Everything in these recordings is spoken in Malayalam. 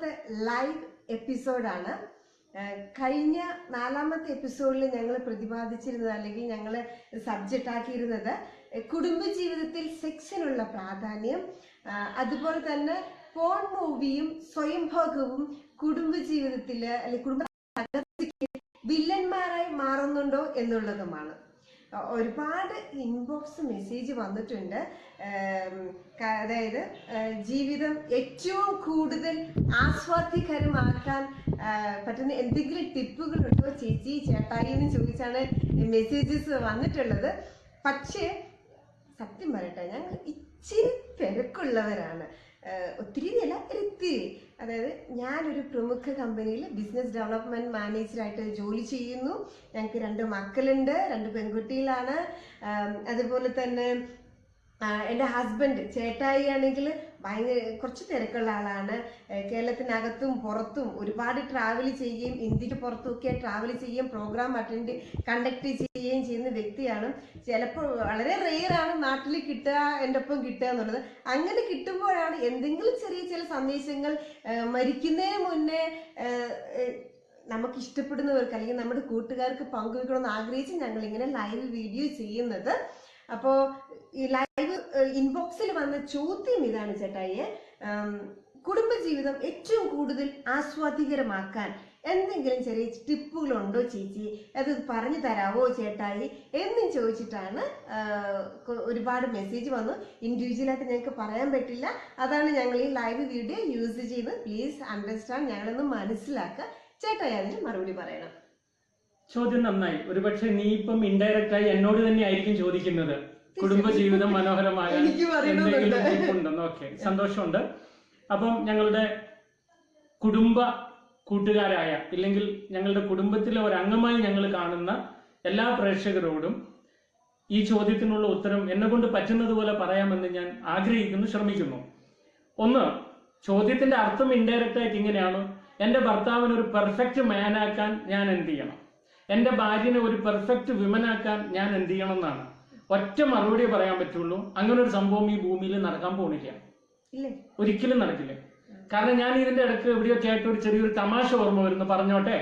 നാലാമത്തെ ലൈവ് എപ്പിസോഡാണ്. കഴിഞ്ഞ നാലാമത്തെ എപ്പിസോഡിൽ ഞങ്ങൾ പ്രതിപാദിച്ചിരുന്നത് അല്ലെങ്കിൽ ഞങ്ങൾ സബ്ജക്റ്റ് ആക്കിയിരുന്നത് കുടുംബജീവിതത്തിൽ സെക്സിനുള്ള പ്രാധാന്യം, അതുപോലെ തന്നെ പോൺ മൂവിയും സ്വയംഭോഗവും കുടുംബജീവിതത്തിൽ അല്ലെങ്കിൽ കുടുംബ വില്ലന്മാരായി മാറുന്നുണ്ടോ എന്നുള്ളതുമാണ്. ഒരുപാട് ഇൻബോക്സ് മെസ്സേജ് വന്നിട്ടുണ്ട്. അതായത് ജീവിതം ഏറ്റവും കൂടുതൽ ആസ്വാദ്യകരമാക്കാൻ പറ്റുന്ന എന്തെങ്കിലും ടിപ്പുകളുണ്ടോ ചേച്ചി ചേട്ടായി എന്ന് ചോദിച്ചാണ് മെസ്സേജസ് വന്നിട്ടുള്ളത്. പക്ഷേ സത്യം പറയട്ടെ, ഞങ്ങൾ ഇച്ചിരി തിരക്കുള്ളവരാണ്. ഒത്തിരി അല്ല, ഒരിത്തിരി. അതായത് ഞാനൊരു പ്രമുഖ കമ്പനിയിൽ ബിസിനസ് ഡെവലപ്മെന്റ് മാനേജറായിട്ട് ജോലി ചെയ്യുന്നു. ഞങ്ങൾക്ക് 2 മക്കളുണ്ട്, 2 പെൺകുട്ടികളാണ്. അതുപോലെ തന്നെ എൻ്റെ ഹസ്ബൻഡ് ചേട്ടായി ആണെങ്കിൽ കുറച്ച് തിരക്കുള്ള ആളാണ്. കേരളത്തിനകത്തും പുറത്തും ഒരുപാട് ട്രാവൽ ചെയ്യുകയും ഇന്ത്യക്ക് പുറത്തുമൊക്കെ ട്രാവൽ ചെയ്യുകയും പ്രോഗ്രാം കണ്ടക്ട് ചെയ്യുകയും ചെയ്യുന്ന വ്യക്തിയാണ്. ചിലപ്പോൾ വളരെ റെയറാണ് നാട്ടിൽ കിട്ടുക, എൻ്റെ ഒപ്പം കിട്ടുക എന്നുള്ളത്. അങ്ങനെ കിട്ടുമ്പോഴാണ് എന്തെങ്കിലും ചില സന്ദേശങ്ങൾ മരിക്കുന്നതിന് മുന്നേ നമുക്ക് ഇഷ്ടപ്പെടുന്നവർക്ക് അല്ലെങ്കിൽ നമ്മുടെ കൂട്ടുകാർക്ക് പങ്കുവെക്കണമെന്ന് ആഗ്രഹിച്ച് ഞങ്ങൾ ഇങ്ങനെ ലൈവ് വീഡിയോ ചെയ്യുന്നത്. അപ്പോൾ ഈ ലൈവ് ഇൻബോക്സിൽ വന്ന ചോദ്യം ഇതാണ് ചേട്ടായിയെ, കുടുംബജീവിതം ഏറ്റവും കൂടുതൽ ആസ്വാദികരമാക്കാൻ എന്തെങ്കിലും ചെറിയ ടിപ്പുകളുണ്ടോ ചേച്ചി, അത് പറഞ്ഞു തരാവോ ചേട്ടായി എന്നും ചോദിച്ചിട്ടാണ് ഒരുപാട് മെസ്സേജ് വന്നു. ഇൻഡിവിജ്വലായിട്ട് ഞങ്ങൾക്ക് പറയാൻ പറ്റില്ല, അതാണ് ഞങ്ങൾ ഈ ലൈവ് വീഡിയോ യൂസ് ചെയ്ത്. പ്ലീസ് അണ്ടർസ്റ്റാൻഡ്, ഞങ്ങളൊന്ന് മനസ്സിലാക്കുക. ചേട്ടായി അതിന് മറുപടി പറയണം. ചോദ്യം നന്നായി. ഒരുപക്ഷെ നീ ഇപ്പം ഇൻഡയറക്റ്റ് ആയി എന്നോട് തന്നെ ആയിരിക്കും ചോദിക്കുന്നത്, കുടുംബജീവിതം മനോഹരമാകാൻ എന്തെങ്കിലും ടിപ്പുണ്ടെന്ന്. ഓക്കെ, സന്തോഷമുണ്ട്. അപ്പം ഞങ്ങളുടെ കുടുംബ കൂട്ടുകാരായ ഇല്ലെങ്കിൽ ഞങ്ങളുടെ കുടുംബത്തിലെ ഒരംഗമായി ഞങ്ങൾ കാണുന്ന എല്ലാ പ്രേക്ഷകരോടും ഈ ചോദ്യത്തിനുള്ള ഉത്തരം എന്നെ കൊണ്ട് പറ്റുന്നത് പോലെ പറയാമെന്ന് ഞാൻ ആഗ്രഹിക്കുന്നു, ശ്രമിക്കുന്നു. ഒന്ന്, ചോദ്യത്തിന്റെ അർത്ഥം ഇൻഡയറക്റ്റ് ആയിട്ട് ഇങ്ങനെയാണ്: എൻ്റെ ഭർത്താവിന് ഒരു പെർഫെക്റ്റ് മാനാക്കാൻ ഞാൻ എന്ത് ചെയ്യണം, എൻ്റെ ഭാര്യനെ ഒരു പെർഫെക്റ്റ് വിമനാക്കാൻ ഞാൻ എന്ത് ചെയ്യണം എന്നാണ്. ഒറ്റ മറുപടിയെ പറയാൻ പറ്റുള്ളൂ. അങ്ങനെ ഒരു സംഭവം ഈ ഭൂമിയിൽ നടക്കാൻ പോണില്ല, ഒരിക്കലും നടക്കില്ല. കാരണം ഞാൻ ഇതിന്റെ ഇടയ്ക്ക് എവിടെയോ കേട്ട ഒരു ചെറിയൊരു തമാശ ഓർമ്മ വരുന്നു, പറഞ്ഞോട്ടെ.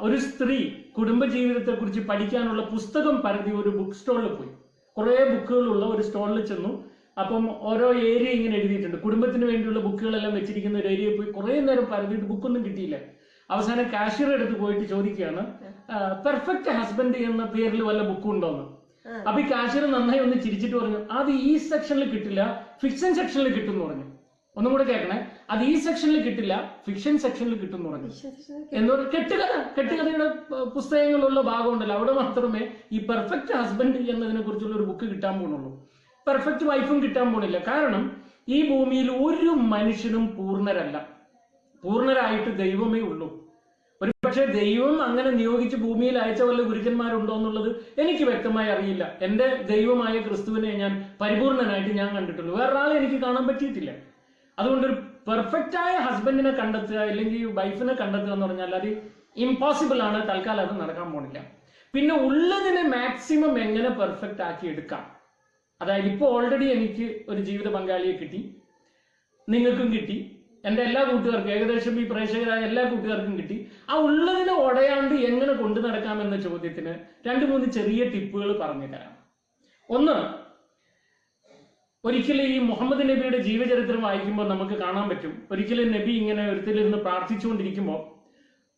ഒരു സ്ത്രീ കുടുംബജീവിതത്തെ കുറിച്ച് പഠിക്കാനുള്ള പുസ്തകം പരതി ഒരു ബുക്ക് സ്റ്റോളിൽ പോയി. കുറെ ബുക്കുകളുള്ള ഒരു സ്റ്റോളിൽ ചെന്നു. അപ്പം ഓരോ ഏരിയ ഇങ്ങനെ എഴുതിയിട്ടുണ്ട്, കുടുംബത്തിന് വേണ്ടിയുള്ള ബുക്കുകളെല്ലാം വെച്ചിരിക്കുന്ന ഒരു ഏരിയയിൽ പോയി കുറെ നേരം പരതിയിട്ട് ബുക്കൊന്നും കിട്ടിയില്ല. അവസാനം കാഷ്യർ എടുത്ത് പോയിട്ട് ചോദിക്കുകയാണ്, പെർഫെക്റ്റ് ഹസ്ബൻഡ് എന്ന പേരിൽ വല്ല ബുക്കും ഉണ്ടോന്ന്. അപ്പൊ ഈ കാഷ്യർ നന്നായി ഒന്ന് ചിരിച്ചിട്ട് പറഞ്ഞു, അത് ഈ സെക്ഷനിൽ കിട്ടില്ല, ഫിക്ഷൻ സെക്ഷനിൽ കിട്ടും എന്ന് പറഞ്ഞു. ഒന്നും കൂടെ കേൾക്കണേ, അത് ഈ സെക്ഷനിൽ കിട്ടില്ല, ഫിക്ഷൻ സെക്ഷനിൽ കിട്ടും എന്ന് പറഞ്ഞു. എന്നൊരു കെട്ടുകഥയുടെ പുസ്തകങ്ങളുള്ള ഭാഗം ഉണ്ടല്ലോ, അവിടെ മാത്രമേ ഈ പെർഫെക്റ്റ് ഹസ്ബൻഡ് എന്നതിനെ കുറിച്ചുള്ള ഒരു ബുക്ക് കിട്ടാൻ പോണുള്ളൂ. പെർഫെക്റ്റ് വൈഫും കിട്ടാൻ പോണില്ല. കാരണം ഈ ഭൂമിയിൽ ഒരു മനുഷ്യനും പൂർണ്ണരല്ല, പൂർണ്ണരായിട്ട് ദൈവമേ ഉള്ളൂ. ഒരു പക്ഷേ ദൈവം അങ്ങനെ നിയോഗിച്ച് ഭൂമിയിൽ അയച്ച വല്ല ഗുരുക്കന്മാരുണ്ടോ എന്നുള്ളത് എനിക്ക് വ്യക്തമായി അറിയില്ല. എന്റെ ദൈവമായ ക്രിസ്തുവിനെ ഞാൻ പരിപൂർണനായിട്ട് ഞാൻ കണ്ടിട്ടുള്ളൂ, വേറൊരാളെ എനിക്ക് കാണാൻ പറ്റിയിട്ടില്ല. അതുകൊണ്ടൊരു പെർഫെക്റ്റ് ആയ ഹസ്ബൻഡിനെ കണ്ടെത്തുക അല്ലെങ്കിൽ വൈഫിനെ കണ്ടെത്തുക എന്ന് പറഞ്ഞാൽ അത് ഇമ്പോസിബിൾ ആണ്. തൽക്കാലം അത് നടക്കാൻ പോണില്ല. പിന്നെ ഉള്ളതിനെ മാക്സിമം എങ്ങനെ പെർഫെക്റ്റ് ആക്കി എടുക്കാം. അതായത് ഇപ്പോൾ ഓൾറെഡി എനിക്ക് ഒരു ജീവിത പങ്കാളിയെ കിട്ടി, നിങ്ങൾക്കും കിട്ടി, എൻ്റെ എല്ലാ കൂട്ടുകാർക്കും, ഏകദേശം ഈ പ്രേക്ഷകരായ എല്ലാ കൂട്ടുകാർക്കും കിട്ടി. ആ ഉള്ളതിനെ ഉടയാണ്ട് എങ്ങനെ കൊണ്ടു നടക്കാമെന്ന ചോദ്യത്തിന് 2-3 ചെറിയ ടിപ്പുകൾ പറഞ്ഞു തരാം. ഒന്ന്, ഒരിക്കലും ഈ മുഹമ്മദ് നബിയുടെ ജീവചരിത്രം വായിക്കുമ്പോൾ നമുക്ക് കാണാൻ പറ്റും, ഒരിക്കലും നബി ഇങ്ങനെ ഒരുത്തിലിരുന്ന് പ്രാർത്ഥിച്ചുകൊണ്ടിരിക്കുമ്പോൾ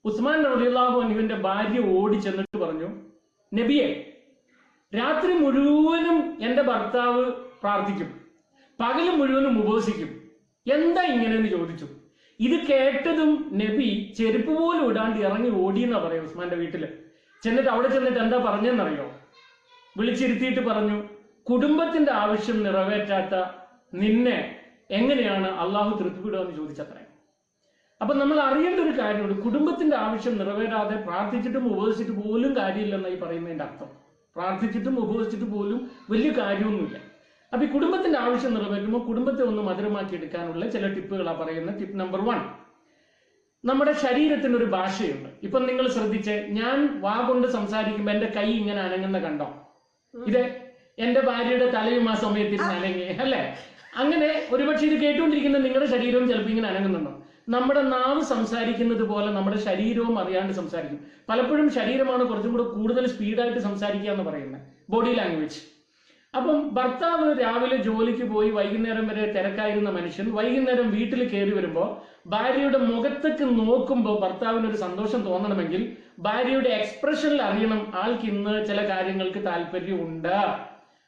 ഉസ്മാൻ റളിയല്ലാഹു അൻഹുവിന്റെ ഭാര്യ ഓടി ചെന്നിട്ട് പറഞ്ഞു, നബിയെ, രാത്രി മുഴുവനും എൻ്റെ ഭർത്താവ് പ്രാർത്ഥിക്കും, പകല് മുഴുവനും ഉപവസിക്കും, എന്താ ഇങ്ങനെയെന്ന് ചോദിച്ചു. ഇത് കേട്ടതും നബി ചെരുപ്പ് പോലും ഇടാണ്ട് ഇറങ്ങി ഓടിയെന്നാ പറയാം ഉസ്മാന്റെ വീട്ടില്. ചെന്നിട്ട് അവിടെ ചെന്നിട്ട് എന്താ പറഞ്ഞെന്നറിയോ? വിളിച്ചിരുത്തിയിട്ട് പറഞ്ഞു, കുടുംബത്തിന്റെ ആവശ്യം നിറവേറ്റാത്ത നിന്നെ എങ്ങനെയാണ് അള്ളാഹു തൃപ്തിപ്പെടുക എന്ന് ചോദിച്ചത്രേ. അപ്പൊ നമ്മൾ അറിയേണ്ട ഒരു കാര്യമുണ്ട്, കുടുംബത്തിന്റെ ആവശ്യം നിറവേറാതെ പ്രാർത്ഥിച്ചിട്ടും ഉപവസിച്ചിട്ട് പോലും കാര്യമില്ലെന്നായി പറയുന്നതിന്റെ അർത്ഥം. പ്രാർത്ഥിച്ചിട്ടും ഉപവസിച്ചിട്ട് പോലും വലിയ കാര്യമൊന്നുമില്ല. അപ്പൊ ഈ കുടുംബത്തിന്റെ ആവശ്യം നിറവേറ്റുമ്പോൾ കുടുംബത്തെ ഒന്ന് മധുരമാക്കി എടുക്കാനുള്ള ചില ടിപ്പുകളാണ് പറയുന്നത്. ടിപ്പ് നമ്പർ 1, നമ്മുടെ ശരീരത്തിന് ഒരു ഭാഷയുണ്ട്. ഇപ്പം നിങ്ങൾ ശ്രദ്ധിച്ച്, ഞാൻ വാ കൊണ്ട് സംസാരിക്കുമ്പോൾ എന്റെ കൈ ഇങ്ങനെ അനങ്ങുന്ന കണ്ടോ? ഇത് എന്റെ ഭാര്യയുടെ തലയും ആ സമയത്ത് അനങ്ങി അല്ലെ? അങ്ങനെ ഒരുപക്ഷെ ഇത് കേട്ടുകൊണ്ടിരിക്കുന്ന നിങ്ങളുടെ ശരീരവും ചിലപ്പോൾ ഇങ്ങനെ അനങ്ങുന്നുണ്ടോ? നമ്മുടെ നാവ് സംസാരിക്കുന്നത് പോലെ നമ്മുടെ ശരീരവും അറിയാണ്ട് സംസാരിക്കും. പലപ്പോഴും ശരീരമാണ് കുറച്ചും കൂടെ കൂടുതൽ സ്പീഡായിട്ട് സംസാരിക്കുക എന്ന് പറയുന്നത്, ബോഡി ലാംഗ്വേജ്. അപ്പം ഭർത്താവ് രാവിലെ ജോലിക്ക് പോയി വൈകുന്നേരം വരെ തിരക്കായിരുന്ന മനുഷ്യൻ വൈകുന്നേരം വീട്ടിൽ കയറി വരുമ്പോൾ ഭാര്യയുടെ മുഖത്തേക്ക് നോക്കുമ്പോൾ ഭർത്താവിന് ഒരു സന്തോഷം തോന്നണമെങ്കിൽ ഭാര്യയുടെ എക്സ്പ്രഷനിൽ അറിയണം ആൾക്ക് ഇന്ന് ചില കാര്യങ്ങൾക്ക് താല്പര്യമുണ്ട്.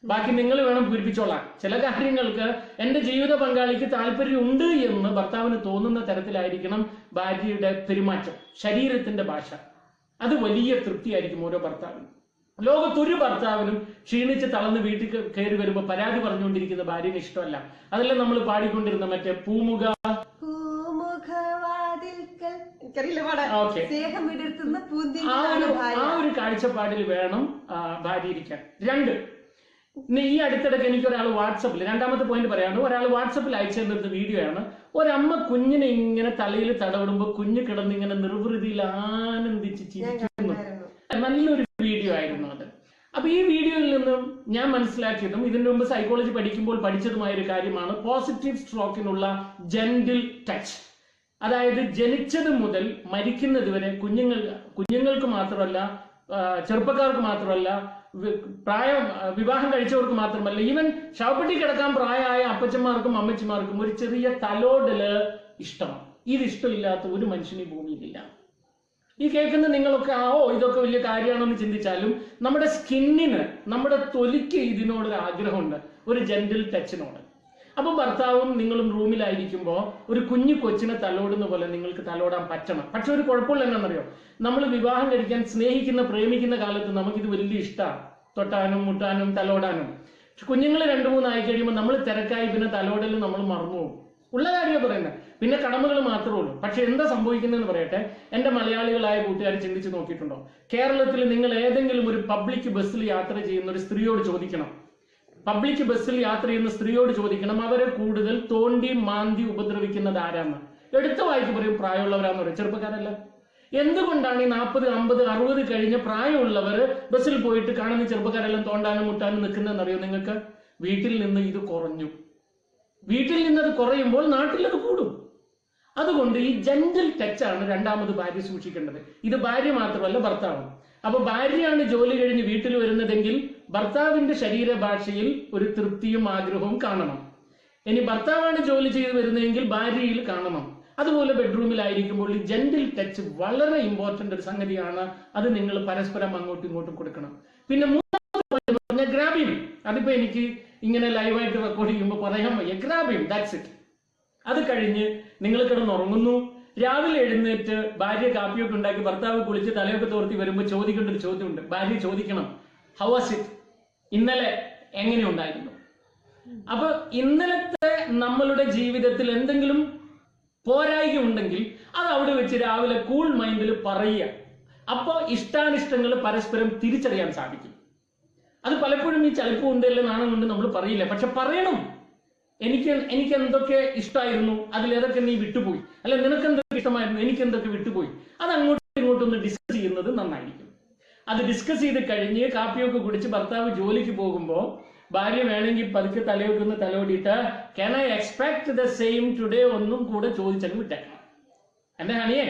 ബാക്കി നിങ്ങൾ വേണം പൂരിപ്പിച്ചോളാം. ചില കാര്യങ്ങൾക്ക് എന്റെ ജീവിത പങ്കാളിക്ക് താല്പര്യമുണ്ട് എന്ന് ഭർത്താവിന് തോന്നുന്ന തരത്തിലായിരിക്കണം ഭാര്യയുടെ പെരുമാറ്റം, ശരീരത്തിന്റെ ഭാഷ. അത് വലിയ തൃപ്തിയായിരിക്കും ഓരോ ഭർത്താവിനും. ലോകത്തൊരു ഭർത്താവിനും ക്ഷീണിച്ച് തളർന്ന് വീട്ടിൽ കയറി വരുമ്പോൾ പരാതി പറഞ്ഞുകൊണ്ടിരിക്കുന്ന ഭാര്യന് ഇഷ്ടമല്ല. അതല്ല നമ്മൾ പാടിക്കൊണ്ടിരുന്ന മറ്റേ പൂമുഖ ആ ഒരു കാഴ്ചപ്പാടിൽ വേണം ഭാര്യ ഇരിക്കാൻ. 2, ഈ അടുത്തിടയ്ക്ക് എനിക്ക് ഒരാൾ വാട്സപ്പിൽ, രണ്ടാമത്തെ പോയിന്റ് പറയാണ്, ഒരാൾ വാട്സപ്പിൽ അയച്ചു തന്നിരുന്ന വീഡിയോ ആണ്. ഒരമ്മ കുഞ്ഞിനെ ഇങ്ങനെ തലയിൽ തടവിടുമ്പോൾ കുഞ്ഞ് കിടന്ന് ഇങ്ങനെ നിർവൃതിയിൽ ആനന്ദിച്ച് ചിരിക്കുന്നു. നല്ലൊരു വീഡിയോ ആയിരുന്നു അത്. അപ്പൊ ഈ വീഡിയോയിൽ നിന്നും ഞാൻ മനസ്സിലാക്കിയതും ഇതിനു മുമ്പ് സൈക്കോളജി പഠിക്കുമ്പോൾ പഠിച്ചതുമായ ഒരു കാര്യമാണ് പോസിറ്റീവ് സ്ട്രോക്കിനുള്ള ജെന്റിൽ ടച്ച്. അതായത് ജനിച്ചത് മുതൽ മരിക്കുന്നത് വരെ കുഞ്ഞുങ്ങൾക്ക് മാത്രമല്ല, ചെറുപ്പക്കാർക്ക് മാത്രമല്ല, വിവാഹം കഴിച്ചവർക്ക് മാത്രമല്ല, ഈവൻ ശവപ്പെട്ടി കിടക്കാൻ പ്രായമായ അപ്പച്ചന്മാർക്കും അമ്മച്ചിമാർക്കും ഒരു ചെറിയ തലോടല് ഇഷ്ടമാണ്. ഇത് ഇഷ്ടമില്ലാത്ത ഒരു മനുഷ്യന് ഈ ഭൂമിയിലില്ല. ഈ കേൾക്കുന്ന നിങ്ങളൊക്കെ ഇതൊക്കെ വലിയ കാര്യമാണെന്ന് ചിന്തിച്ചാലും നമ്മുടെ സ്കിന്നിന്, നമ്മുടെ തൊലിക്ക് ഇതിനോടൊരു ആഗ്രഹമുണ്ട്, ഒരു ജെന്റിൽ ടച്ചിനോട്. അപ്പൊ ഭർത്താവും നിങ്ങളും റൂമിലായിരിക്കുമ്പോൾ ഒരു കുഞ്ഞു കൊച്ചിനെ തലോടുന്ന പോലെ നിങ്ങൾക്ക് തലോടാൻ പറ്റണം. പക്ഷെ ഒരു കുഴപ്പമില്ല എന്നാണെന്നറിയോ, നമ്മൾ വിവാഹം കഴിക്കാൻ സ്നേഹിക്കുന്ന പ്രേമിക്കുന്ന കാലത്ത് നമുക്കിത് വലിയ ഇഷ്ടമാണ്, തൊട്ടാനും മുട്ടാനും തലോടാനും. കുഞ്ഞുങ്ങൾ 2-3 ആയി കഴിയുമ്പോൾ നമ്മൾ തിരക്കായി പിന്നെ തലോടലും നമ്മൾ മറന്നുപോകും. ഉള്ള കാര്യമാണ് പറയുന്നത്. പിന്നെ കടമകൾ മാത്രമേ ഉള്ളൂ. പക്ഷെ എന്താ സംഭവിക്കുന്നതെന്ന് പറയട്ടെ, എന്റെ മലയാളികളായ കൂട്ടുകാർ ചിന്തിച്ച് നോക്കിയിട്ടുണ്ടോ? കേരളത്തിൽ നിങ്ങൾ ഏതെങ്കിലും ഒരു പബ്ലിക് ബസ്സിൽ യാത്ര ചെയ്യുന്ന ഒരു സ്ത്രീയോട് ചോദിക്കണം, പബ്ലിക് ബസ്സിൽ യാത്ര ചെയ്യുന്ന സ്ത്രീയോട് ചോദിക്കണം, അവരെ കൂടുതൽ തോണ്ടി മാന്തി ഉപദ്രവിക്കുന്നത് ആരാന്ന്. എടുത്ത വായിക്ക് പറയും പ്രായമുള്ളവരാന്ന് പറയും, ചെറുപ്പക്കാരല്ല. എന്തുകൊണ്ടാണ് ഈ 40, 50, 60 കഴിഞ്ഞ പ്രായമുള്ളവർ ബസ്സിൽ പോയിട്ട് കാണുന്ന ചെറുപ്പക്കാരെല്ലാം തോണ്ടാനും മുട്ടാനും നിൽക്കുന്നതെന്ന് അറിയോ നിങ്ങൾക്ക്? വീട്ടിൽ നിന്ന് ഇത് കുറഞ്ഞു. വീട്ടിൽ നിന്നത് കുറയുമ്പോൾ നാട്ടിൽ അത് കൂടും. അതുകൊണ്ട് ഈ ജെന്റിൽ ടച്ചാണ് രണ്ടാമത് ഭാര്യ സൂക്ഷിക്കേണ്ടത്. ഇത് ഭാര്യ മാത്രമല്ല, ഭർത്താവും. അപ്പൊ ഭാര്യയാണ് ജോലി കഴിഞ്ഞ് വീട്ടിൽ വരുന്നതെങ്കിൽ ഭർത്താവിന്റെ ശരീരഭാഷയിൽ ഒരു തൃപ്തിയും ആഗ്രഹവും കാണണം. ഇനി ഭർത്താവാണ് ജോലി ചെയ്ത് വരുന്നതെങ്കിൽ ഭാര്യയിൽ കാണണം. അതുപോലെ ബെഡ്റൂമിലായിരിക്കുമ്പോൾ ഈ ജെന്റിൽ ടച്ച് വളരെ ഇമ്പോർട്ടന്റ് ഒരു സംഗതിയാണ്. അത് നിങ്ങൾ പരസ്പരം അങ്ങോട്ടും ഇങ്ങോട്ടും കൊടുക്കണം. പിന്നെ മൂന്നാമത്തെ ഗ്രാബിയും, അതിപ്പോ എനിക്ക് ഇങ്ങനെ ലൈവായിട്ട് റെക്കോർഡ് ചെയ്യുമ്പോൾ പറയാൻ വയ്യ. ഗ്രാബിയും, ദാറ്റ്സ് ഇറ്റ്. അത് കഴിഞ്ഞ് നിങ്ങൾ കിടന്നുറങ്ങുന്നു. രാവിലെ എഴുന്നേറ്റ് ഭാര്യ കാപ്പിയൊക്കെ ഉണ്ടാക്കി ഭർത്താവ് കുളിച്ച് തലയൊക്കെ തോർത്തി വരുമ്പോൾ ചോദിക്കേണ്ട ഒരു ചോദ്യമുണ്ട്. ഭാര്യ ചോദിക്കണം, ഹൗ വാസ് ഇറ്റ്, ഇന്നലെ എങ്ങനെ ഉണ്ടായിരുന്നു? അപ്പൊ ഇന്നലത്തെ നമ്മളുടെ ജീവിതത്തിൽ എന്തെങ്കിലും പോരായ്ക ഉണ്ടെങ്കിൽ അത് അവിടെ വെച്ച് രാവിലെ കൂൾ മൈൻഡിൽ പറയുക. അപ്പൊ ഇഷ്ടാനിഷ്ടങ്ങൾ പരസ്പരം തിരിച്ചറിയാൻ സാധിക്കും. അത് പലപ്പോഴും ഈ ചലിപ്പം ഉണ്ട് അല്ലെ നാണം കൊണ്ട് നമ്മൾ പറയില്ല, പക്ഷെ പറയണം. എനിക്ക് എന്തൊക്കെ ഇഷ്ടമായിരുന്നു, അതിലേതൊക്കെ നീ വിട്ടുപോയി, അല്ല നിനക്ക് എന്തൊക്കെ ഇഷ്ടമായിരുന്നു, എനിക്ക് എന്തൊക്കെ വിട്ടുപോയി, അത് അങ്ങോട്ടും ഇങ്ങോട്ടും ഒന്ന് ഡിസ്കസ് ചെയ്യുന്നത് നന്നായിരിക്കും. അത് ഡിസ്കസ് ചെയ്ത് കഴിഞ്ഞ് കാപ്പിയൊക്കെ കുടിച്ച് ഭർത്താവ് ജോലിക്ക് പോകുമ്പോൾ ഭാര്യ വേണമെങ്കിൽ പതുക്കെ തലയൊക്കെ ഒന്ന് തലോടിയിട്ട് can I expect the same today ഒന്നും കൂടെ ചോദിച്ചങ്ങ് വിട്ടേക്കണം. എന്റെ ഹണിയെ,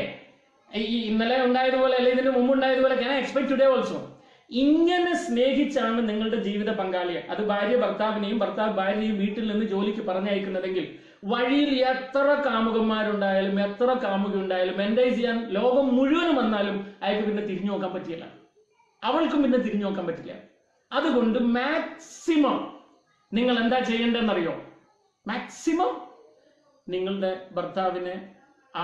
ഈ ഇന്നലെ ഉണ്ടായതുപോലെ അല്ലെ ഇതിന് മുമ്പ് ഉണ്ടായതുപോലെ can I expect today also. ഇങ്ങനെ സ്നേഹിച്ചാണ് നിങ്ങളുടെ ജീവിത പങ്കാളിയെ, അത് ഭാര്യ ഭർത്താവിനെയും ഭർത്താവ് ഭാര്യയെയും വീട്ടിൽ നിന്ന് ജോലിക്ക് പറഞ്ഞയക്കുന്നതെങ്കിൽ വഴിയിൽ എത്ര കാമുകന്മാരുണ്ടായാലും എത്ര കാമുക ഉണ്ടായാലും എൻജോയ് ചെയ്യാൻ ലോകം മുഴുവനും വന്നാലും അയാൾക്ക് പിന്നെ തിരിഞ്ഞു നോക്കാൻ പറ്റില്ല, അവൾക്കും പിന്നെ തിരിഞ്ഞു നോക്കാൻ പറ്റില്ല. അതുകൊണ്ട് മാക്സിമം നിങ്ങൾ എന്താ ചെയ്യേണ്ടതെന്നറിയോ? മാക്സിമം നിങ്ങളുടെ ഭർത്താവിന്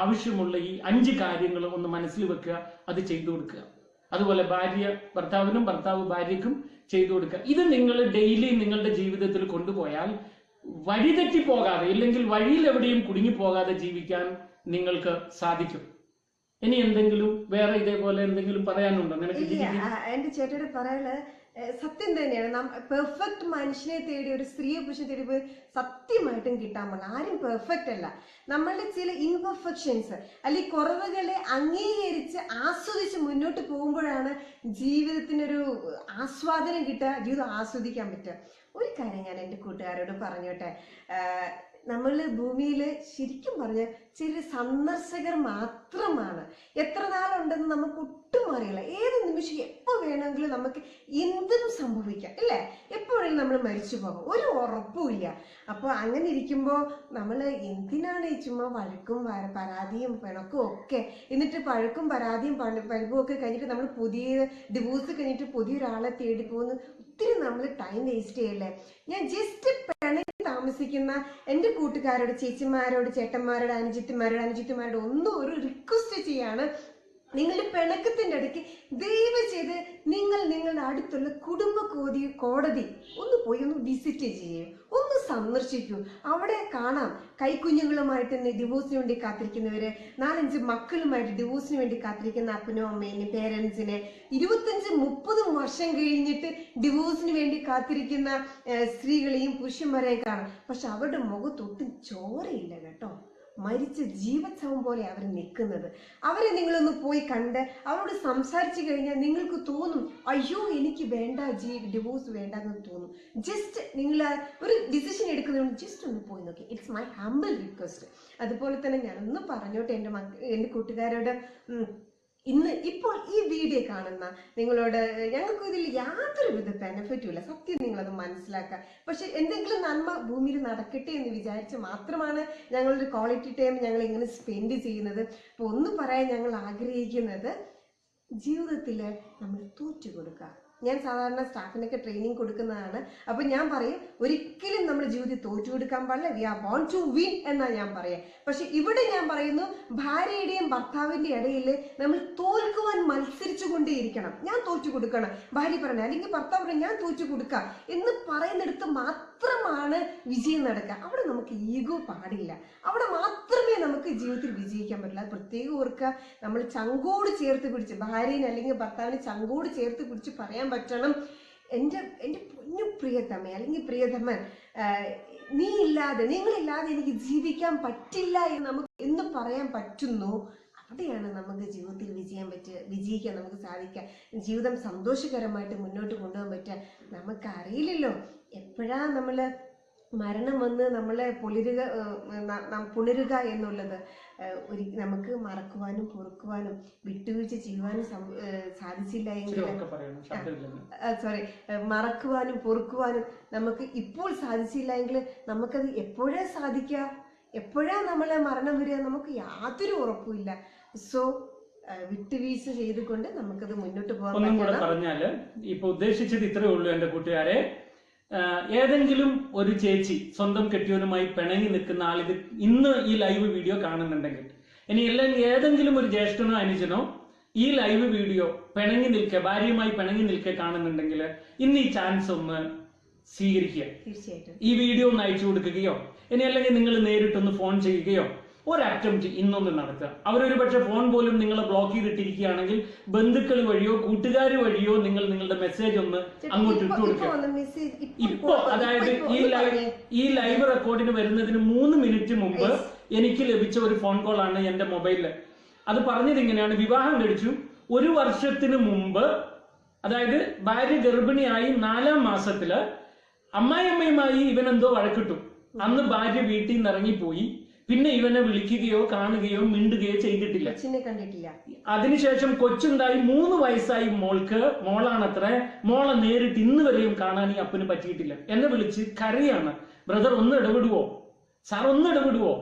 ആവശ്യമുള്ള ഈ 5 കാര്യങ്ങൾ ഒന്ന് മനസ്സിൽ വെക്കുക, അത് ചെയ്തു കൊടുക്കുക. അതുപോലെ ഭാര്യ ഭർത്താവിനും ഭർത്താവ് ഭാര്യയ്ക്കും ചെയ്തു കൊടുക്കുക. ഇത് നിങ്ങൾ ഡെയിലി നിങ്ങളുടെ ജീവിതത്തിൽ കൊണ്ടുപോയാൽ വഴിതെറ്റി പോകാതെ, ഇല്ലെങ്കിൽ വഴിയിൽ എവിടെയും കുടുങ്ങിപ്പോകാതെ ജീവിക്കാൻ നിങ്ങൾക്ക് സാധിക്കും. ഇനി എന്തെങ്കിലും വേറെ ഇതേപോലെ എന്തെങ്കിലും പറയാനുണ്ടോ നിനക്ക്? എന്റെ ചേട്ടയുടെ പറയാന് സത്യം തന്നെയാണ്. പെർഫെക്റ്റ് മനുഷ്യനെ തേടി, ഒരു സ്ത്രീയെ പുരുഷനെ തേടി പോയി സത്യമായിട്ടും കിട്ടാൻ പാടില്ല. ആരും പെർഫെക്റ്റ് അല്ല. നമ്മളുടെ ചില ഇംപെർഫെക്ഷൻസ് അല്ലെങ്കിൽ കുറവുകളെ അംഗീകരിച്ച് ആസ്വദിച്ച് മുന്നോട്ട് പോകുമ്പോഴാണ് ജീവിതത്തിനൊരു ആസ്വാദനം കിട്ടുക, ജീവിതം ആസ്വദിക്കാൻ പറ്റുക. ഒരു കാര്യം ഞാൻ എൻ്റെ കൂട്ടുകാരോട് പറഞ്ഞോട്ടെ, നമ്മൾ ഭൂമിയിൽ ശരിക്കും പറഞ്ഞ ചില സന്ദർശകർ മാത്രമാണ്. എത്ര നാളുണ്ടെന്ന് നമുക്ക് ഒട്ടും അറിയില്ല. ഏത് നിമിഷം എപ്പോൾ വേണമെങ്കിലും നമുക്ക് എന്തും സംഭവിക്കാം, അല്ലേ? എപ്പോഴും നമ്മൾ മരിച്ചു പോകും, ഒരു ഉറപ്പുമില്ല. അപ്പോൾ അങ്ങനെ ഇരിക്കുമ്പോൾ നമ്മൾ എന്തിനാണ് ഈ ചുമ്മാ വഴക്കും പരാതിയും പിണക്കും ഒക്കെ, എന്നിട്ട് പഴക്കും പരാതിയും പഴുപ്പും ഒക്കെ കഴിഞ്ഞിട്ട് നമ്മൾ പുതിയ ഡിവോഴ്സ് കഴിഞ്ഞിട്ട് പുതിയൊരാളെ തേടി പോകുന്നു. ഒത്തിരി നമ്മൾ ടൈം വേസ്റ്റ് ചെയ്യല്ലേ. ഞാൻ ജസ്റ്റ് പിണങ്ങി താമസിക്കുന്ന എൻ്റെ കൂട്ടുകാരോട്, ചേച്ചിമാരോട്, ചേട്ടന്മാരോട്, അനുജിത്തിമാരോട് ഒന്നും ഒരു റിക്വസ്റ്റ് ചെയ്യാണ്. നിങ്ങളുടെ പിണക്കത്തിൻ്റെ ഇടയ്ക്ക് ദയവ് ചെയ്ത് നിങ്ങളുടെ അടുത്തുള്ള കുടുംബ കോടതി ഒന്ന് പോയി ഒന്ന് വിസിറ്റ് ചെയ്യൂ, ഒന്ന് സന്ദർശിക്കൂ. അവിടെ കാണാം കൈക്കുഞ്ഞുങ്ങളുമായിട്ട് ഡിവോഴ്സിന് വേണ്ടി കാത്തിരിക്കുന്നവര്, 4-5 മക്കളുമായിട്ട് ഡിവോഴ്സിന് വേണ്ടി കാത്തിരിക്കുന്ന അപ്പനും അമ്മേനെ, പേരൻസിനെ, 25-30 വർഷം കഴിഞ്ഞിട്ട് ഡിവോഴ്സിന് വേണ്ടി കാത്തിരിക്കുന്ന സ്ത്രീകളെയും പുരുഷന്മാരെയും കാണാം. പക്ഷെ അവരുടെ മുഖത്തൊട്ടും ചോരയില്ല കേട്ടോ. മരിച്ച ജീവച്ഛവം പോലെ അവർ നിൽക്കുന്നത്. അവരെ നിങ്ങളൊന്ന് പോയി കണ്ട് അവരോട് സംസാരിച്ചു കഴിഞ്ഞാൽ നിങ്ങൾക്ക് തോന്നും, അയ്യോ എനിക്ക് വേണ്ട, ഡിവോഴ്സ് വേണ്ട എന്ന് തോന്നും. ജസ്റ്റ് നിങ്ങൾ ഒരു ഡിസിഷൻ എടുക്കുന്നതുകൊണ്ട് ജസ്റ്റ് ഒന്ന് പോയി നോക്കി. It's my humble request. അതുപോലെ തന്നെ ഞാനൊന്ന് പറഞ്ഞോട്ടെ എൻ്റെ കൂട്ടുകാരോട്, ഇപ്പോൾ ഈ വീഡിയോ കാണുന്ന നിങ്ങളോട് ഞങ്ങൾക്ക് ഇതിൽ യാതൊരുവിധ ബെനിഫിറ്റും ഇല്ല, സത്യം നിങ്ങളത് മനസ്സിലാക്കുക. പക്ഷെ എന്തെങ്കിലും നന്മ ഭൂമിയിൽ നടക്കട്ടെ എന്ന് വിചാരിച്ച് മാത്രമാണ് ഞങ്ങളൊരു ക്വാളിറ്റി ടൈം ഞങ്ങൾ ഇങ്ങനെ സ്പെൻഡ് ചെയ്യുന്നത്. അപ്പോൾ ഒന്ന് പറയാൻ ഞങ്ങൾ ആഗ്രഹിക്കുന്നത്, ജീവിതത്തിൽ നമ്മൾ തോറ്റു കൊടുക്കുക. ഞാൻ സാധാരണ സ്റ്റാഫിനൊക്കെ ട്രെയിനിങ് കൊടുക്കുന്നതാണ്. അപ്പൊ ഞാൻ പറയും, ഒരിക്കലും നമ്മുടെ ജീവിതത്തിൽ തോറ്റു കൊടുക്കാൻ പാടില്ല. We are born to win എന്നാ ഞാൻ പറയാം. പക്ഷെ ഇവിടെ ഞാൻ പറയുന്നു, ഭാര്യയുടെയും ഭർത്താവിന്റെ ഇടയിൽ നമ്മൾ തോൽക്കുവാൻ മത്സരിച്ചു കൊണ്ടേയിരിക്കണം. ഞാൻ തോറ്റു കൊടുക്കണം, ഭാര്യ പറഞ്ഞ, അല്ലെങ്കിൽ ഭർത്താവ് പറഞ്ഞ ഞാൻ തോറ്റു കൊടുക്കാം എന്ന് പറയുന്നിടത്ത് മാത്രമാണ് വിജയം നടക്കുക. അവിടെ നമുക്ക് ഈഗോ പാടില്ല. അവിടെ മാത്രമേ നമുക്ക് ജീവിതത്തിൽ വിജയിക്കാൻ പറ്റില്ല. അത് പ്രത്യേകം ഓർക്കുക. നമ്മൾ ചങ്കോട് ചേർത്ത് പിടിച്ച്, ഭാര്യനെ അല്ലെങ്കിൽ ഭർത്താവിനെ ചങ്കോട് ചേർത്ത് പിടിച്ച് പറയാൻ പറ്റണം, എൻ്റെ പൊന്നു പ്രിയതമ അല്ലെങ്കിൽ പ്രിയതമൻ, നിങ്ങളില്ലാതെ എനിക്ക് ജീവിക്കാൻ പറ്റില്ല എന്ന് പറയാൻ പറ്റുന്നു. അവിടെയാണ് നമുക്ക് ജീവിതത്തിൽ വിജയിക്കാൻ നമുക്ക് സാധിക്കുക. ജീവിതം സന്തോഷകരമായിട്ട് മുന്നോട്ട് കൊണ്ടുപോകാൻ പറ്റുക. നമുക്കറിയില്ലല്ലോ എപ്പോഴാ നമ്മള് മരണം വന്ന് നമ്മളെ പുണരുക എന്നുള്ളത്. നമുക്ക് മറക്കുവാനും പൊറുക്കുവാനും വിട്ടുവീഴ്ച ചെയ്യുവാനും സാധിച്ചില്ല എങ്കിൽ, മറക്കുവാനും പൊറുക്കുവാനും നമുക്ക് ഇപ്പോൾ സാധിച്ചില്ല എങ്കിൽ നമുക്കത് എപ്പോഴാ സാധിക്കുക, എപ്പോഴാ നമ്മളെ മരണം വരിക, നമുക്ക് യാതൊരു ഉറപ്പുമില്ല. സോ വിട്ടുവീഴ്ച ചെയ്തുകൊണ്ട് നമുക്കത് മുന്നോട്ട് പോകാൻ. ഒന്നും കൂടെ പറഞ്ഞാല് ഇപ്പൊ ഉദ്ദേശിച്ചത് ഇത്രയേ ഉള്ളൂ എന്റെ കൂട്ടുകാരെ. ഏതെങ്കിലും ഒരു ചേച്ചി സ്വന്തം കെട്ടിയവനുമായി പിണങ്ങി നിൽക്കുന്ന ആളിത് ഇന്ന് ഈ ലൈവ് വീഡിയോ കാണുന്നുണ്ടെങ്കിൽ, ഇനി ഏതെങ്കിലും ഒരു ജ്യേഷ്ഠനോ അനുജനോ ഈ ലൈവ് വീഡിയോ ഭാര്യയുമായി പിണങ്ങി നിൽക്കെ കാണുന്നുണ്ടെങ്കിൽ ഇന്ന് ഈ ചാൻസ് ഒന്ന് സ്വീകരിക്കുക. തീർച്ചയായിട്ടും ഈ വീഡിയോ ഒന്ന് അയച്ചു കൊടുക്കുകയോ ഇനി അല്ലെങ്കിൽ നിങ്ങൾ നേരിട്ടൊന്ന് ഫോൺ ചെയ്യുകയോ ഒരു അറ്റംപ്റ്റ് ഇന്നൊന്ന് നടത്തുക. അവരൊരു പക്ഷെ ഫോൺ പോലും നിങ്ങളെ ബ്ലോക്ക് ചെയ്തിട്ടിരിക്കുകയാണെങ്കിൽ ബന്ധുക്കൾ വഴിയോ കൂട്ടുകാർ വഴിയോ നിങ്ങളുടെ മെസ്സേജ് ഒന്ന് അങ്ങോട്ട് ഇട്ടു കൊടുക്കുക. ഇപ്പോ അതായത് ഈ ലൈവ് റെക്കോർഡിന് വരുന്നതിന് 3 മിനിറ്റ് മുമ്പ് എനിക്ക് ലഭിച്ച ഒരു ഫോൺ കോൾ ആണ് എന്റെ മൊബൈലില്. അത് പറഞ്ഞത് ഇങ്ങനെയാണ്: വിവാഹം കഴിച്ചു 1 വർഷത്തിന് മുമ്പ്, അതായത് ഭാര്യ ഗർഭിണിയായി 4-ാം മാസത്തില് അമ്മായിയമ്മയുമായി ഇവനെന്തോ വഴക്കിട്ടു. അന്ന് ഭാര്യ വീട്ടിൽ നിന്ന് ഇറങ്ങിപ്പോയി. പിന്നെ ഇവനെ വിളിക്കുകയോ കാണുകയോ മിണ്ടുകയോ ചെയ്തിട്ടില്ല. അതിനുശേഷം കൊച്ചുണ്ടായി 3 വയസ്സായി മോളാണത്ര. മോളെ നേരിട്ട് ഇന്ന് വരെയും കാണാൻ ഈ അപ്പന് പറ്റിയിട്ടില്ല. എന്നെ വിളിച്ച് കരയാണ്, ബ്രദർ ഒന്ന് ഇടപെടുവോ, സാർ ഒന്ന് ഇടപെടുവോ,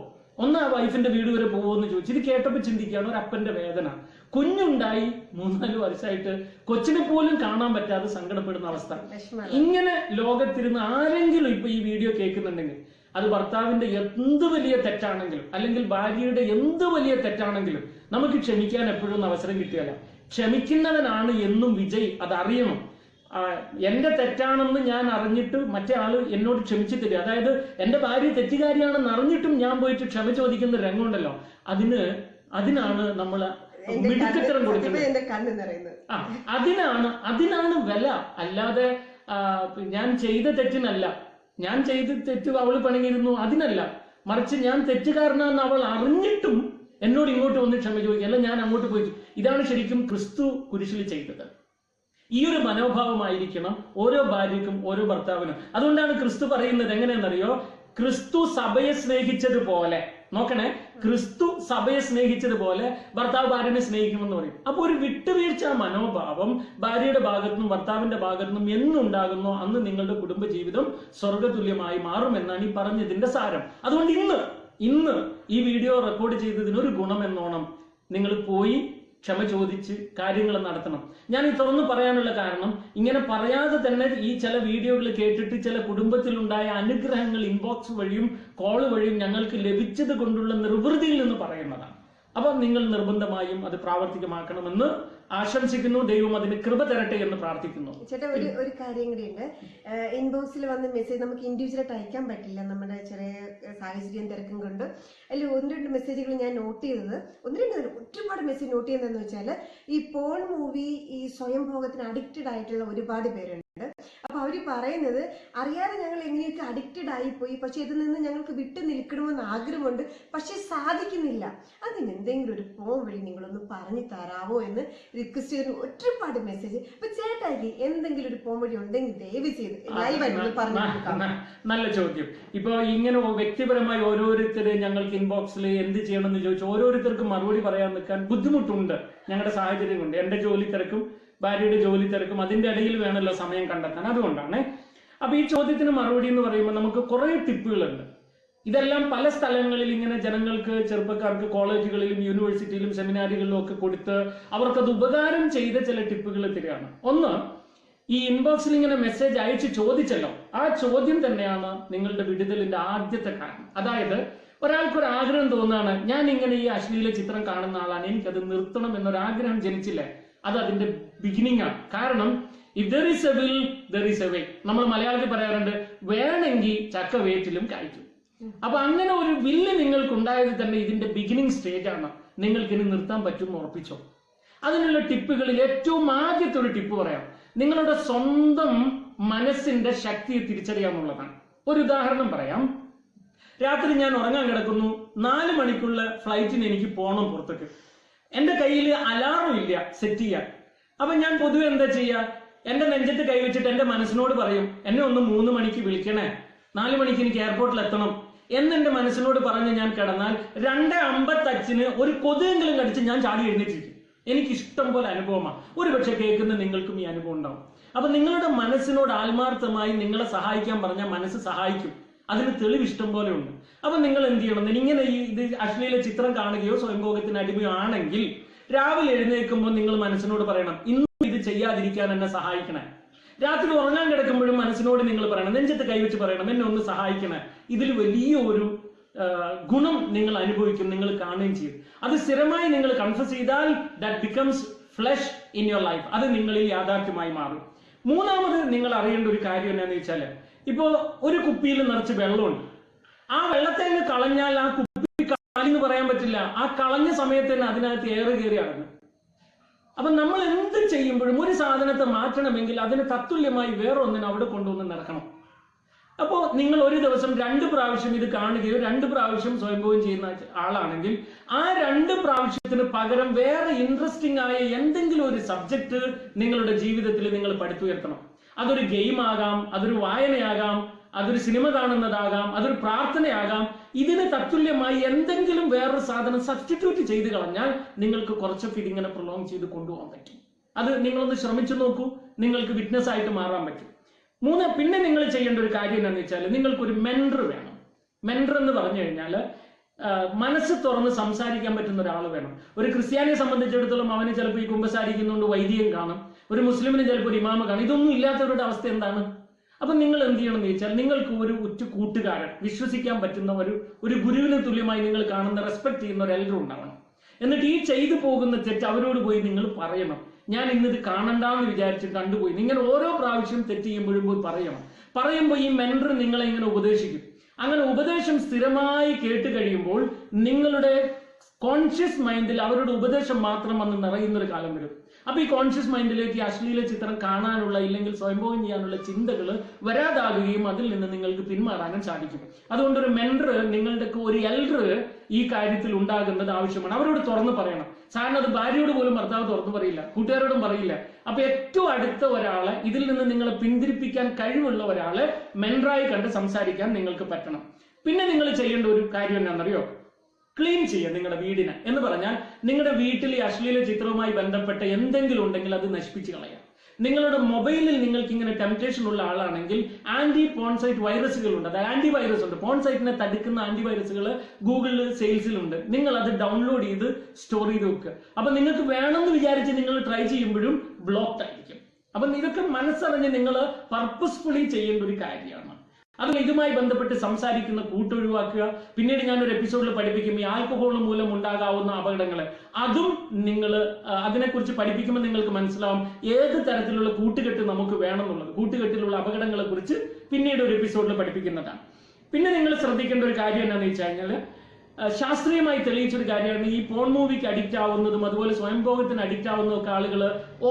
ഒന്ന് ആ വൈഫിന്റെ വീട് വരെ പോകുമെന്ന് ചോദിച്ചു. ഇത് കേട്ടപ്പോ ചിന്തിക്കുകയാണ് ഒരു അപ്പന്റെ വേദന. കുഞ്ഞുണ്ടായി 3-4 വർഷമായിട്ട് കൊച്ചിനെ പോലും കാണാൻ പറ്റാതെ സങ്കടപ്പെടുന്ന അവസ്ഥ. ഇങ്ങനെ ലോകത്തിരുന്ന് ആരെങ്കിലും ഇപ്പൊ ഈ വീഡിയോ കേൾക്കുന്നുണ്ടെങ്കിൽ, അത് ഭർത്താവിന്റെ എന്ത് വലിയ തെറ്റാണെങ്കിലും അല്ലെങ്കിൽ ഭാര്യയുടെ എന്ത് വലിയ തെറ്റാണെങ്കിലും നമുക്ക് ക്ഷമിക്കാൻ എപ്പോഴും അവസരം കിട്ടുകയല്ല. ക്ഷമിക്കുന്നവനാണ് എന്നും വിജയ്. അതറിയണം. എന്റെ തെറ്റാണെന്ന് ഞാൻ അറിഞ്ഞിട്ട് മറ്റേ ആള് എന്നോട് ക്ഷമിച്ചിട്ടില്ല, അതായത് എന്റെ ഭാര്യ തെറ്റുകാരിയാണെന്ന് അറിഞ്ഞിട്ടും ഞാൻ പോയിട്ട് ക്ഷമ ചോദിക്കുന്ന രംഗമുണ്ടല്ലോ, അതിനാണ് നമ്മൾ മിടുക്കത്തരം കൊടുക്കുന്നത്. അതിനാണ് വില. അല്ലാതെ ഞാൻ ചെയ്ത തെറ്റിനല്ല, ഞാൻ ചെയ്ത തെറ്റ് അവള് പണങ്ങിയിരുന്നു അതിനല്ല, മറിച്ച് ഞാൻ തെറ്റുകാരനാന്ന് അവൾ അറിഞ്ഞിട്ടും എന്നോട് ഇങ്ങോട്ട് വന്ന് ക്ഷമ ചോദിക്കുക, അല്ല ഞാൻ അങ്ങോട്ട് പോയി. ഇതാണ് ശരിക്കും ക്രിസ്തു കുരിശിൽ ചെയ്തത്. ഈ ഒരു മനോഭാവമായിരിക്കണം ഓരോ ഭാര്യക്കും ഓരോ ഭർത്താവിനും. അതുകൊണ്ടാണ് ക്രിസ്തു പറയുന്നത് എങ്ങനെയാണെന്നറിയോ, ക്രിസ്തു സഭയെ സ്നേഹിച്ചതുപോലെ, നോക്കണേ, ക്രിസ്തു സഭയെ സ്നേഹിച്ചതുപോലെ ഭർത്താവ് ഭാര്യനെ സ്നേഹിക്കുമെന്ന് പറയും. അപ്പൊ ഒരു വിട്ടുവീഴ്ച മനോഭാവം ഭാര്യയുടെ ഭാഗത്തുനിന്നും ഭർത്താവിന്റെ ഭാഗത്തുനിന്നും എന്നുണ്ടാകുന്നോ അന്ന് നിങ്ങളുടെ കുടുംബ ജീവിതം സ്വർഗതുല്യമായി മാറുമെന്നാണ് ഈ പറഞ്ഞതിന്റെ സാരം. അതുകൊണ്ട് ഇന്ന് ഈ വീഡിയോ റെക്കോർഡ് ചെയ്തതിനൊരു ഗുണമെന്നോണം നിങ്ങൾ പോയി ക്ഷമ ചോദിച്ച് കാര്യങ്ങൾ നടത്തണം. ഞാൻ ഈ തുറന്നു പറയാനുള്ള കാരണം, ഇങ്ങനെ പറയാതെ തന്നെ ഈ ചില വീഡിയോകൾ കേട്ടിട്ട് ചില കുടുംബത്തിലുണ്ടായ അനുഗ്രഹങ്ങൾ ഇൻബോക്സ് വഴിയും കോള് വഴിയും ഞങ്ങൾക്ക് ലഭിച്ചത് കൊണ്ടുള്ള നിർവൃതിയിൽ നിന്ന് പറയുന്നതാണ്. അപ്പൊ നിങ്ങൾ നിർബന്ധമായും അത് പ്രാവർത്തികമാക്കണമെന്ന് ആശംസിക്കുന്നു. ദൈവം അതിന് കൃപ തരട്ടെ എന്ന് പ്രാർത്ഥിക്കുന്നു. ചേട്ടാ, ഒരു കാര്യം കൂടിയുണ്ട്. ഇൻബോക്സിൽ വന്ന മെസ്സേജ് നമുക്ക് ഇൻഡിവിജ്വലായിട്ട് അയക്കാൻ പറ്റില്ല, നമ്മുടെ ചെറിയ സാഹചര്യം തിരക്കും കൊണ്ട്. അതിൽ 1-2 മെസ്സേജുകൾ ഞാൻ നോട്ട് ചെയ്തത്, ഒരുപാട് മെസ്സേജ് നോട്ട് ചെയ്യുന്നതെന്ന് വെച്ചാൽ, ഈ പോൺ മൂവി ഈ സ്വയംഭോഗത്തിന് അഡിക്റ്റഡ് ആയിട്ടുള്ള ഒരുപാട് പേരുണ്ട്. അപ്പൊ അവര് പറയുന്നത്, അറിയാതെ ഞങ്ങൾ എങ്ങനെയൊക്കെ അഡിക്റ്റഡ് ആയിപ്പോയി, പക്ഷെ ഇതിൽ നിന്ന് ഞങ്ങൾക്ക് വിട്ടു നിൽക്കണമെന്ന് ആഗ്രഹമുണ്ട്, പക്ഷെ സാധിക്കുന്നില്ല. അതിന് എന്തെങ്കിലും ഒരു പോം വഴി നിങ്ങളൊന്ന് പറഞ്ഞു തരാവോ എന്ന് റിക്വസ്റ്റ് ചെയ്ത് ഒരുപാട് മെസ്സേജ്. അപ്പൊ ചേട്ടായി എന്തെങ്കിലും ഒരു പോം വഴി ഉണ്ടെങ്കിൽ ദയവ് ചെയ്ത് ലൈവായിട്ട് പറഞ്ഞു. നല്ല ചോദ്യം. ഇപ്പൊ ഇങ്ങനെ വ്യക്തിപരമായി ഓരോരുത്തര് ഞങ്ങൾക്ക് ഇൻബോക്സിൽ എന്ത് ചെയ്യണമെന്ന് ചോദിച്ചു ഓരോരുത്തർക്കും മറുപടി പറയാൻ നിൽക്കാൻ ബുദ്ധിമുട്ടുണ്ട്. ഞങ്ങളുടെ സാഹചര്യം കൊണ്ട്, എന്റെ ജോലി തിരക്കും ഭാര്യയുടെ ജോലി തിരക്കും അതിന്റെ ഇടയിൽ വേണമല്ലോ സമയം കണ്ടെത്താൻ. അതുകൊണ്ടാണ്. അപ്പൊ ഈ ചോദ്യത്തിന് മറുപടി എന്ന് പറയുമ്പോൾ നമുക്ക് കുറെ ടിപ്പുകളുണ്ട്. ഇതെല്ലാം പല സ്ഥലങ്ങളിൽ ഇങ്ങനെ ജനങ്ങൾക്ക്, ചെറുപ്പക്കാർക്ക് കോളേജുകളിലും യൂണിവേഴ്സിറ്റിയിലും സെമിനാറുകളിലും ഒക്കെ കൊടുത്ത് അവർക്കത് ഉപകാരം ചെയ്ത ചില ടിപ്പുകൾ തരികയാണ്. ഒന്ന്, ഈ ഇൻബോക്സിൽ ഇങ്ങനെ മെസ്സേജ് അയച്ച് ചോദിച്ചല്ലോ, ആ ചോദ്യം തന്നെയാണ് നിങ്ങളുടെ വിടുതലിന്റെ ആദ്യത്തെ കാരണം. അതായത് ഒരാൾക്കൊരു ആഗ്രഹം തോന്നുകയാണ്, ഞാൻ ഇങ്ങനെ ഈ അശ്ലീല ചിത്രം കാണുന്ന ആളാണ്, എനിക്കത് നിർത്തണം എന്നൊരാഗ്രഹം ജനിച്ചില്ലേ, അത് അതിന്റെ ബിഗിനിങ് ആണ്. കാരണം if there is A will there is a way. നമ്മൾ മലയാളത്തിൽ പറയാറുണ്ട്, വേണമെങ്കിൽ ചക്ക വേറ്റിലും കായ്ക്കും. അപ്പൊ അങ്ങനെ ഒരു വില്ല് നിങ്ങൾക്ക് ഉണ്ടായത് തന്നെ ഇതിന്റെ ബിഗിനിങ് സ്റ്റേജ് ആണ്. നിങ്ങൾക്ക് ഇനി നിർത്താൻ പറ്റും ഉറപ്പിച്ചോ. അതിനുള്ള ടിപ്പുകളിൽ ഏറ്റവും ആദ്യത്തെ ഒരു ടിപ്പ് പറയാം. നിങ്ങളുടെ സ്വന്തം മനസ്സിന്റെ ശക്തിയെ തിരിച്ചറിയാന്നുള്ളതാണ്. ഒരു ഉദാഹരണം പറയാം. രാത്രി ഞാൻ ഉറങ്ങാൻ കിടക്കുന്നു, 4 മണിക്കുള്ള ഫ്ലൈറ്റിന് എനിക്ക് പോകണം പുറത്തേക്ക്. എന്റെ കയ്യിൽ അലാറും ഇല്ല സെറ്റ് ചെയ്യാൻ. അപ്പൊ ഞാൻ പൊതുവെ എന്താ ചെയ്യുക, എന്റെ നെഞ്ചത്ത് കൈവച്ചിട്ട് എന്റെ മനസ്സിനോട് പറയും, എന്നെ ഒന്ന് 3 മണിക്ക് വിളിക്കണേ, 4 മണിക്ക് എനിക്ക് എയർപോർട്ടിൽ എത്തണം എന്ന് എന്റെ മനസ്സിനോട് പറഞ്ഞ് ഞാൻ കിടന്നാൽ 2:55 ഒരു കൊതുകെങ്കിലും കടിച്ച് ഞാൻ ചാടി എഴുന്നേറ്റിരിക്കും. എനിക്ക് ഇഷ്ടം പോലെ അനുഭവമാണ്. ഒരുപക്ഷെ കേൾക്കുന്ന നിങ്ങൾക്കും ഈ അനുഭവം ഉണ്ടാവും. അപ്പൊ നിങ്ങളുടെ മനസ്സിനോട് ആത്മാർത്ഥമായി നിങ്ങളെ സഹായിക്കാൻ പറഞ്ഞാൽ മനസ്സ് സഹായിക്കും. അതിന് തെളിവ് ഇഷ്ടം പോലെ ഉണ്ട്. അപ്പൊ നിങ്ങൾ എന്ത് ചെയ്യണം, ഇങ്ങനെ ഇത് അശ്ലീല ചിത്രം കാണുകയോ സ്വയംഭോഗത്തിന് അടിമയോ ആണെങ്കിൽ രാവിലെ എഴുന്നേൽക്കുമ്പോൾ നിങ്ങൾ മനസ്സിനോട് പറയണം, ഇന്നും ഇത് ചെയ്യാതിരിക്കാൻ എന്നെ സഹായിക്കണേ. രാത്രി ഉറങ്ങാൻ കിടക്കുമ്പോഴും മനസ്സിനോട് നിങ്ങൾ പറയണം, നെഞ്ചത്ത് കൈവച്ച് പറയണം, എന്നെ ഒന്ന് സഹായിക്കണേ. ഇതിൽ വലിയ ഒരു ഗുണം നിങ്ങൾ അനുഭവിക്കും, നിങ്ങൾ കാണുകയും ചെയ്യും. അത് സ്ഥിരമായി നിങ്ങൾ കൺഫസ് ചെയ്താൽ that becomes flesh in your life. അത് നിങ്ങളിൽ യാഥാർത്ഥ്യമായി മാറും. മൂന്നാമത് നിങ്ങൾ അറിയേണ്ട ഒരു കാര്യം എന്താണെന്ന് വെച്ചാൽ, ഇപ്പോ ഒരു കുപ്പിയിൽ നിറച്ച് വെള്ളമുണ്ട്. ആ വെള്ളത്തെ അങ്ങ് കളഞ്ഞാൽ ആ കുപ്പി കാലിന്ന് പറയാൻ പറ്റില്ല. ആ കളഞ്ഞ സമയത്ത് തന്നെ അതിനകത്ത് എയർ കയറിയാണ്. അപ്പൊ നമ്മൾ എന്ത് ചെയ്യുമ്പോഴും ഒരു സാധനത്തെ മാറ്റണമെങ്കിൽ അതിന് തത്തുല്യമായി വേറെ ഒന്നിനെ അവിടെ കൊണ്ടുവന്ന് നടക്കണം. അപ്പോ നിങ്ങൾ ഒരു ദിവസം 2 പ്രാവശ്യം ഇത് കാണുകയോ 2 പ്രാവശ്യം സ്വയംഭോഗം ചെയ്യുന്ന ആളാണെങ്കിൽ ആ 2 പ്രാവശ്യത്തിന് പകരം വേറെ ഇൻട്രസ്റ്റിംഗ് ആയ എന്തെങ്കിലും ഒരു സബ്ജക്ട് നിങ്ങളുടെ ജീവിതത്തിൽ നിങ്ങൾ പടുത്തുയർത്തണം. അതൊരു ഗെയിം ആകാം, അതൊരു വായനയാകാം, അതൊരു സിനിമ കാണുന്നതാകാം, അതൊരു പ്രാർത്ഥനയാകാം. ഇതിന് തത്തുല്യമായി എന്തെങ്കിലും വേറൊരു സാധനം സബ്സ്റ്റിറ്റ്യൂട്ട് ചെയ്ത് കളഞ്ഞാൽ നിങ്ങൾക്ക് കുറച്ചൊക്കെ ഇതിങ്ങനെ പ്രൊലോങ് ചെയ്ത് കൊണ്ടുപോകാൻ പറ്റും. അത് നിങ്ങളൊന്ന് ശ്രമിച്ചു നോക്കൂ, നിങ്ങൾക്ക് വിറ്റ്നസ് ആയിട്ട് മാറാൻ പറ്റും. പിന്നെ നിങ്ങൾ ചെയ്യേണ്ട ഒരു കാര്യം എന്താണെന്ന് വെച്ചാൽ, നിങ്ങൾക്കൊരു മെന്റർ വേണം. മെന്റർ എന്ന് പറഞ്ഞു കഴിഞ്ഞാൽ മനസ്സ് തുറന്ന് സംസാരിക്കാൻ പറ്റുന്ന ഒരാൾ വേണം. ഒരു ക്രിസ്ത്യാനിയെ സംബന്ധിച്ചിടത്തോളം അവന് ചിലപ്പോൾ ഈ കുമ്പസാരിക്കുന്നതുകൊണ്ട് വൈദികൻ കാണും, ഒരു മുസ്ലിമിന് ചിലപ്പോൾ ഒരു ഇമാമ കാണും. ഇതൊന്നും ഇല്ലാത്തവരുടെ അവസ്ഥ എന്താണ്? അപ്പൊ നിങ്ങൾ എന്ത് ചെയ്യണം എന്ന് വെച്ചാൽ, നിങ്ങൾക്ക് ഒരു ഉറ്റ കൂട്ടുകാരൻ, വിശ്വസിക്കാൻ പറ്റുന്ന ഒരു ഗുരുവിന് തുല്യമായി നിങ്ങൾ കാണുന്ന, റെസ്പെക്ട് ചെയ്യുന്ന ഒരു എൽഡർ ഉണ്ടാവണം. എന്നിട്ട് ഈ ചെയ്തു പോകുന്ന തെറ്റ് അവരോട് പോയി നിങ്ങൾ പറയണം. ഞാൻ ഇന്നത് കാണണ്ടെന്ന് വിചാരിച്ച് കണ്ടുപോയി. നിങ്ങൾ ഓരോ പ്രാവശ്യം തെറ്റ് ചെയ്യുമ്പോഴും പോയി പറയുമ്പോൾ ഈ മെന്റർ നിങ്ങളെ ഇങ്ങനെ ഉപദേശിക്കും. അങ്ങനെ ഉപദേശം സ്ഥിരമായി കേട്ട് കഴിയുമ്പോൾ നിങ്ങളുടെ കോൺഷ്യസ് മൈൻഡിൽ അവരുടെ ഉപദേശം മാത്രം വന്ന് നിറയുന്ന ഒരു കാലം വരും. അപ്പൊ ഈ കോൺഷ്യസ് മൈൻഡിലേക്ക് അശ്ലീല ചിത്രം കാണാനുള്ള, ഇല്ലെങ്കിൽ സ്വയംഭോഗം ചെയ്യാനുള്ള ചിന്തകൾ വരാതാകുകയും അതിൽ നിന്ന് നിങ്ങൾക്ക് പിന്മാറാനും സാധിക്കും. അതുകൊണ്ട് ഒരു മെന്റർ, നിങ്ങളുടെ ഒരു എൽഡർ ഈ കാര്യത്തിൽ ഉണ്ടാകുന്നത് ആവശ്യമാണ്. അവരോട് തുറന്നു പറയണം. സാധാരണ അത് ഭാര്യയോട് പോലും ഭർത്താവ് തുറന്നു പറയില്ല, കൂട്ടുകാരോടും പറയില്ല. അപ്പൊ ഏറ്റവും അടുത്ത ഒരാളെ, ഇതിൽ നിന്ന് നിങ്ങളെ പിന്തിരിപ്പിക്കാൻ കഴിവുള്ള ഒരാളെ മെന്ററായി കണ്ട് സംസാരിക്കാൻ നിങ്ങൾക്ക് പറ്റണം. പിന്നെ നിങ്ങൾ ചെയ്യേണ്ട ഒരു കാര്യം എന്താണെന്നറിയോ? ക്ലീൻ ചെയ്യുക നിങ്ങളുടെ വീടിനെ. എന്ന് പറഞ്ഞാൽ നിങ്ങളുടെ വീട്ടിൽ ഈ അശ്ലീല ചിത്രവുമായി ബന്ധപ്പെട്ട എന്തെങ്കിലും ഉണ്ടെങ്കിൽ അത് നശിപ്പിച്ച് കളയാം. നിങ്ങളുടെ മൊബൈലിൽ നിങ്ങൾക്ക് ഇങ്ങനെ ടെംപ്റ്റേഷൻ ഉള്ള ആളാണെങ്കിൽ ആന്റി പോൺസൈറ്റ് വൈറസുകൾ ഉണ്ട്, അതായത് ആന്റി വൈറസ് ഉണ്ട്, പോൺസൈറ്റിനെ തടുക്കുന്ന ആന്റി വൈറസുകൾ ഗൂഗിളിൽ സെയിൽസിലുണ്ട്. നിങ്ങൾ അത് ഡൗൺലോഡ് ചെയ്ത് സ്റ്റോർ ചെയ്ത് വെക്കുക. അപ്പൊ നിങ്ങൾക്ക് വേണമെന്ന് വിചാരിച്ച് നിങ്ങൾ ട്രൈ ചെയ്യുമ്പോഴും ബ്ലോക്ക്ഡ് ആയിരിക്കും. അപ്പൊ ഇതൊക്കെ മനസ്സറിഞ്ഞ് നിങ്ങൾ പർപ്പസ്ഫുള്ളി ചെയ്യേണ്ട ഒരു കാര്യമാണ്. അതും ഇതുമായി ബന്ധപ്പെട്ട് സംസാരിക്കുന്ന കൂട്ടൊഴിവാക്കുക. പിന്നീട് ഞാനൊരു എപ്പിസോഡിൽ പഠിപ്പിക്കും ഈ ആൽക്കഹോൾ മൂലം ഉണ്ടാകാവുന്ന അപകടങ്ങളെ. അതും നിങ്ങൾ അതിനെക്കുറിച്ച് പഠിപ്പിക്കുമ്പോൾ നിങ്ങൾക്ക് മനസ്സിലാവും ഏത് തരത്തിലുള്ള കൂട്ടുകെട്ട് നമുക്ക് വേണമെന്നുള്ളത്. കൂട്ടുകെട്ടിലുള്ള അപകടങ്ങളെ കുറിച്ച് പിന്നീട് ഒരു എപ്പിസോഡിൽ പഠിപ്പിക്കുന്നതാണ്. പിന്നെ നിങ്ങൾ ശ്രദ്ധിക്കേണ്ട ഒരു കാര്യം എന്താണെന്ന് വെച്ച് കഴിഞ്ഞാൽ, ശാസ്ത്രീയമായി തെളിയിച്ചൊരു കാര്യമാണ് ഈ പോൺ മൂവിക്ക് അഡിക്റ്റ് ആവുന്നതും അതുപോലെ സ്വയംഭോഗത്തിന് അഡിക്റ്റ് ആവുന്നതും ഒക്കെ ആളുകൾ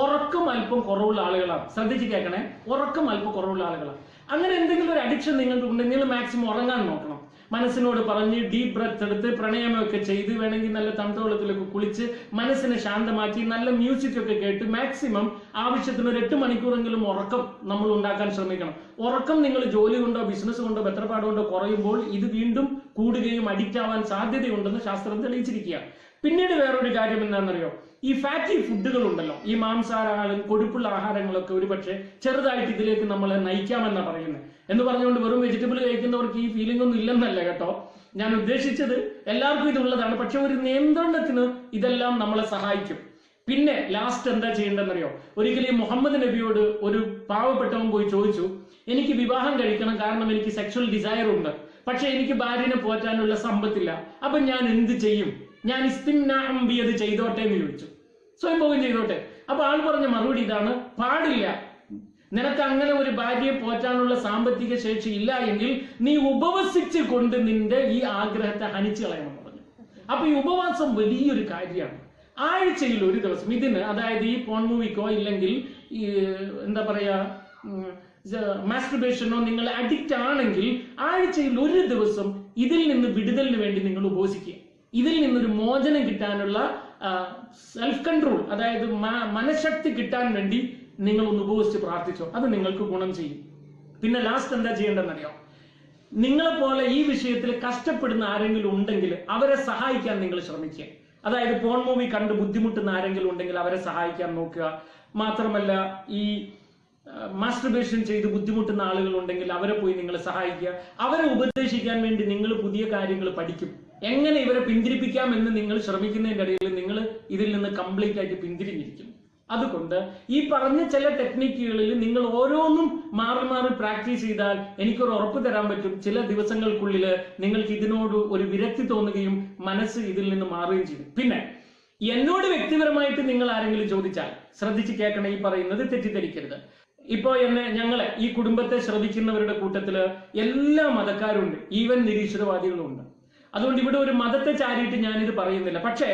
ഉറക്കം അല്പം കുറവുള്ള ആളുകളാണ്. ശ്രദ്ധിച്ച് കേൾക്കണേ, ഉറക്കം അല്പം കുറവുള്ള ആളുകളാണ്. അങ്ങനെ എന്തെങ്കിലും ഒരു അഡിക്ഷൻ നിങ്ങൾക്ക് ഉണ്ടെങ്കിൽ നിങ്ങൾ മാക്സിമം ഉറങ്ങാൻ നോക്കണം. മനസ്സിനോട് പറഞ്ഞ് ഡീപ് ബ്രെത്ത് എടുത്ത് പ്രണയമൊക്കെ ചെയ്ത് വേണമെങ്കിൽ നല്ല തണുത്ത വെള്ളത്തിലൊക്കെ കുളിച്ച് മനസ്സിനെ ശാന്തമാക്കി നല്ല മ്യൂസിക് ഒക്കെ കേട്ട് മാക്സിമം ആവശ്യത്തിന് ഒരു 8 മണിക്കൂറെങ്കിലും ഉറക്കം നമ്മൾ ഉണ്ടാക്കാൻ ശ്രമിക്കണം. ഉറക്കം നിങ്ങൾ ജോലി കൊണ്ടോ ബിസിനസ് കൊണ്ടോ ബെത്രപ്പാട് കൊണ്ടോ കുറയുമ്പോൾ ഇത് വീണ്ടും കൂടുകയും അഡിക്റ്റ് ആവാൻ സാധ്യതയുണ്ടെന്ന് ശാസ്ത്രം തെളിയിച്ചിരിക്കുകയാണ്. പിന്നീട് വേറൊരു കാര്യം എന്താണെന്നറിയോ? ഈ ഫാറ്റി ഫുഡുകൾ ഉണ്ടല്ലോ, ഈ മാംസാഹാരങ്ങളും കൊഴുപ്പുള്ള ആഹാരങ്ങളൊക്കെ ഒരുപക്ഷെ ചെറുതായിട്ട് ഇതിലേക്ക് നമ്മളെ നയിക്കാമെന്നാണ് പറയുന്നത്. എന്ന് പറഞ്ഞുകൊണ്ട് വെറും വെജിറ്റബിൾ കഴിക്കുന്നവർക്ക് ഈ ഫീലിംഗ് ഒന്നും ഇല്ലെന്നല്ല കേട്ടോ ഞാൻ ഉദ്ദേശിച്ചത്. എല്ലാവർക്കും ഇതുള്ളതാണ്. പക്ഷെ ഒരു നിയന്ത്രണത്തിന് ഇതെല്ലാം നമ്മളെ സഹായിക്കും. പിന്നെ ലാസ്റ്റ് എന്താ ചെയ്യേണ്ടതെന്നറിയോ? ഒരിക്കലും മുഹമ്മദ് നബിയോട് ഒരു പാവപ്പെട്ടവൻ പോയി ചോദിച്ചു, എനിക്ക് വിവാഹം കഴിക്കണം, കാരണം എനിക്ക് സെക്ഷൽ ഡിസയർ ഉണ്ട്, പക്ഷെ എനിക്ക് ഭാര്യനെ പോറ്റാനുള്ള സമ്പത്തില്ല, അപ്പൊ ഞാൻ എന്ത് ചെയ്യും? ഞാൻ ഇസ്തിംനാഅ് ചെയ്തോട്ടെ എന്ന് ചോദിച്ചു. സ്വയംഭോഗം ചെയ്തോട്ടെ. അപ്പൊ ആൾ പറഞ്ഞ മറുപടി ഇതാണ്, പാടില്ല. നിനക്ക് അങ്ങനെ ഒരു ഭാര്യയെ പോറ്റാനുള്ള സാമ്പത്തിക ശേഷി ഇല്ല എങ്കിൽ നീ ഉപവസിച്ച് കൊണ്ട് നിന്റെ ഈ ആഗ്രഹത്തെ ഹനിച്ചു കളയണമെന്ന് പറഞ്ഞു. അപ്പൊ ഈ ഉപവാസം വലിയൊരു കാര്യമാണ്. ആഴ്ചയിൽ ഒരു ദിവസം ഇതിന്, അതായത് ഈ പോൺ മൂവിക്കോ ഇല്ലെങ്കിൽ ഈ എന്താ പറയാ മാസ്റ്റുർബേഷനോ നിങ്ങൾ അഡിക്റ്റ് ആണെങ്കിൽ ആഴ്ചയിൽ ഒരു ദിവസം ഇതിൽ നിന്ന് വിടുതലിന് വേണ്ടി നിങ്ങൾ ഉപവസിക്കുക. ഇതിൽ നിന്നൊരു മോചനം കിട്ടാനുള്ള സെൽഫ് കൺട്രോൾ, അതായത് മനഃശക്തി കിട്ടാൻ വേണ്ടി നിങ്ങൾ ഒന്ന് ഉപവസിച്ച് പ്രാർത്ഥിച്ചോ. അത് നിങ്ങൾക്ക് ഗുണം ചെയ്യും. പിന്നെ ലാസ്റ്റ് എന്താ ചെയ്യേണ്ടതെന്നറിയോ? നിങ്ങളെ പോലെ ഈ വിഷയത്തിൽ കഷ്ടപ്പെടുന്ന ആരെങ്കിലും ഉണ്ടെങ്കിൽ അവരെ സഹായിക്കാൻ നിങ്ങൾ ശ്രമിക്കുക. അതായത് പോൺ മൂവി കണ്ട് ബുദ്ധിമുട്ടുന്ന ആരെങ്കിലും ഉണ്ടെങ്കിൽ അവരെ സഹായിക്കാൻ നോക്കുക. മാത്രമല്ല ഈ മാസ്റ്റുർബേഷൻ ചെയ്ത് ബുദ്ധിമുട്ടുന്ന ആളുകൾ ഉണ്ടെങ്കിൽ അവരെ പോയി നിങ്ങൾ സഹായിക്കുക. അവരെ ഉപദേശിക്കാൻ വേണ്ടി നിങ്ങൾ പുതിയ കാര്യങ്ങൾ പഠിക്കും. എങ്ങനെ ഇവരെ പിന്തിരിപ്പിക്കാം എന്ന് നിങ്ങൾ ശ്രമിക്കുന്നതിന്റെ ഇടയിൽ നിങ്ങൾ ഇതിൽ നിന്ന് കംപ്ലീറ്റ് ആയിട്ട് പിന്തിരിഞ്ഞിരിക്കും. അതുകൊണ്ട് ഈ പറഞ്ഞ ചില ടെക്നിക്കുകളിൽ നിങ്ങൾ ഓരോന്നും മാറി മാറി പ്രാക്ടീസ് ചെയ്താൽ എനിക്കൊരു ഉറപ്പ് തരാൻ പറ്റും, ചില ദിവസങ്ങൾക്കുള്ളിൽ നിങ്ങൾക്ക് ഇതിനോട് ഒരു വിരക്തി തോന്നുകയും മനസ്സ് ഇതിൽ നിന്ന് മാറുകയും ചെയ്യും. പിന്നെ എന്നോട് വ്യക്തിപരമായിട്ട് നിങ്ങൾ ആരെങ്കിലും ചോദിച്ചാൽ ശ്രദ്ധിച്ച് കേൾക്കണം, ഈ പറയുന്നത് തെറ്റിദ്ധരിക്കരുത്. ഇപ്പോ ഞങ്ങളെ ഈ കുടുംബത്തെ ശ്രദ്ധിക്കുന്നവരുടെ കൂട്ടത്തില് എല്ലാ മതക്കാരും ഉണ്ട്, ഈവൻ നിരീശ്വരവാദികളും ഉണ്ട്. അതുകൊണ്ട് ഇവിടെ ഒരു മതത്തെ ചാരിയിട്ട് ഞാനിത് പറയുന്നില്ല. പക്ഷേ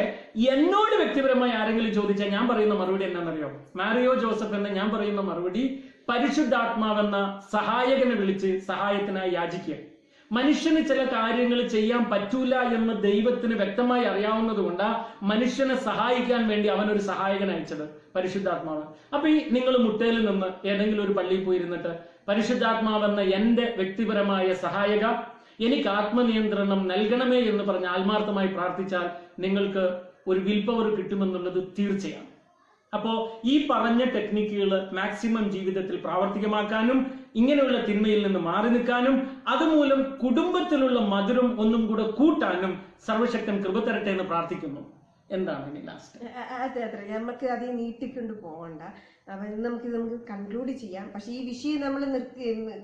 എന്നോട് വ്യക്തിപരമായി ആരെങ്കിലും ചോദിച്ചാൽ ഞാൻ പറയുന്ന മറുപടി എന്താണെന്നറിയോ? മാരിയോ ജോസഫ് എന്ന ഞാൻ പറയുന്ന മറുപടി പരിശുദ്ധാത്മാവെന്ന സഹായകനെ വിളിച്ച് സഹായത്തിനായി യാചിക്കുക. മനുഷ്യന് ചില കാര്യങ്ങൾ ചെയ്യാൻ പറ്റൂല എന്ന് ദൈവത്തിന് വ്യക്തമായി അറിയാവുന്നത് കൊണ്ട് മനുഷ്യനെ സഹായിക്കാൻ വേണ്ടി അവനൊരു സഹായകൻ അയച്ചത് പരിശുദ്ധാത്മാവ്. അപ്പൊ ഈ നിങ്ങൾ മുട്ടയിൽ നിന്ന് ഏതെങ്കിലും ഒരു പള്ളിയിൽ പോയിരുന്നിട്ട് പരിശുദ്ധാത്മാവെന്ന എന്റെ വ്യക്തിപരമായ സഹായക എനിക്ക് ആത്മനിയന്ത്രണം നൽകണമേ എന്ന് പറഞ്ഞ് ആത്മാർത്ഥമായി പ്രാർത്ഥിച്ചാൽ നിങ്ങൾക്ക് ഒരു വിൽ പവർ കിട്ടുമെന്നുള്ളത് തീർച്ചയാണ്. അപ്പോ ഈ പറഞ്ഞ ടെക്നിക്കുകൾ മാക്സിമം ജീവിതത്തിൽ പ്രാവർത്തികമാക്കാനും ഇങ്ങനെയുള്ള തിന്മയിൽ നിന്ന് മാറി നിൽക്കാനും അതുമൂലം കുടുംബത്തിലുള്ള മധുരം ഒന്നും കൂടെ കൂട്ടാനും സർവശക്തൻ കൃപ തരട്ടെ എന്ന് പ്രാർത്ഥിക്കുന്നു. എന്താണ് ഇനി ലാസ്റ്റ്? അതെ അതെ, നമുക്ക് അത് നീട്ടിക്കൊണ്ട് പോകണ്ട. നമുക്ക് കൺക്ലൂഡ് ചെയ്യാം. പക്ഷെ ഈ വിഷയം നമ്മൾ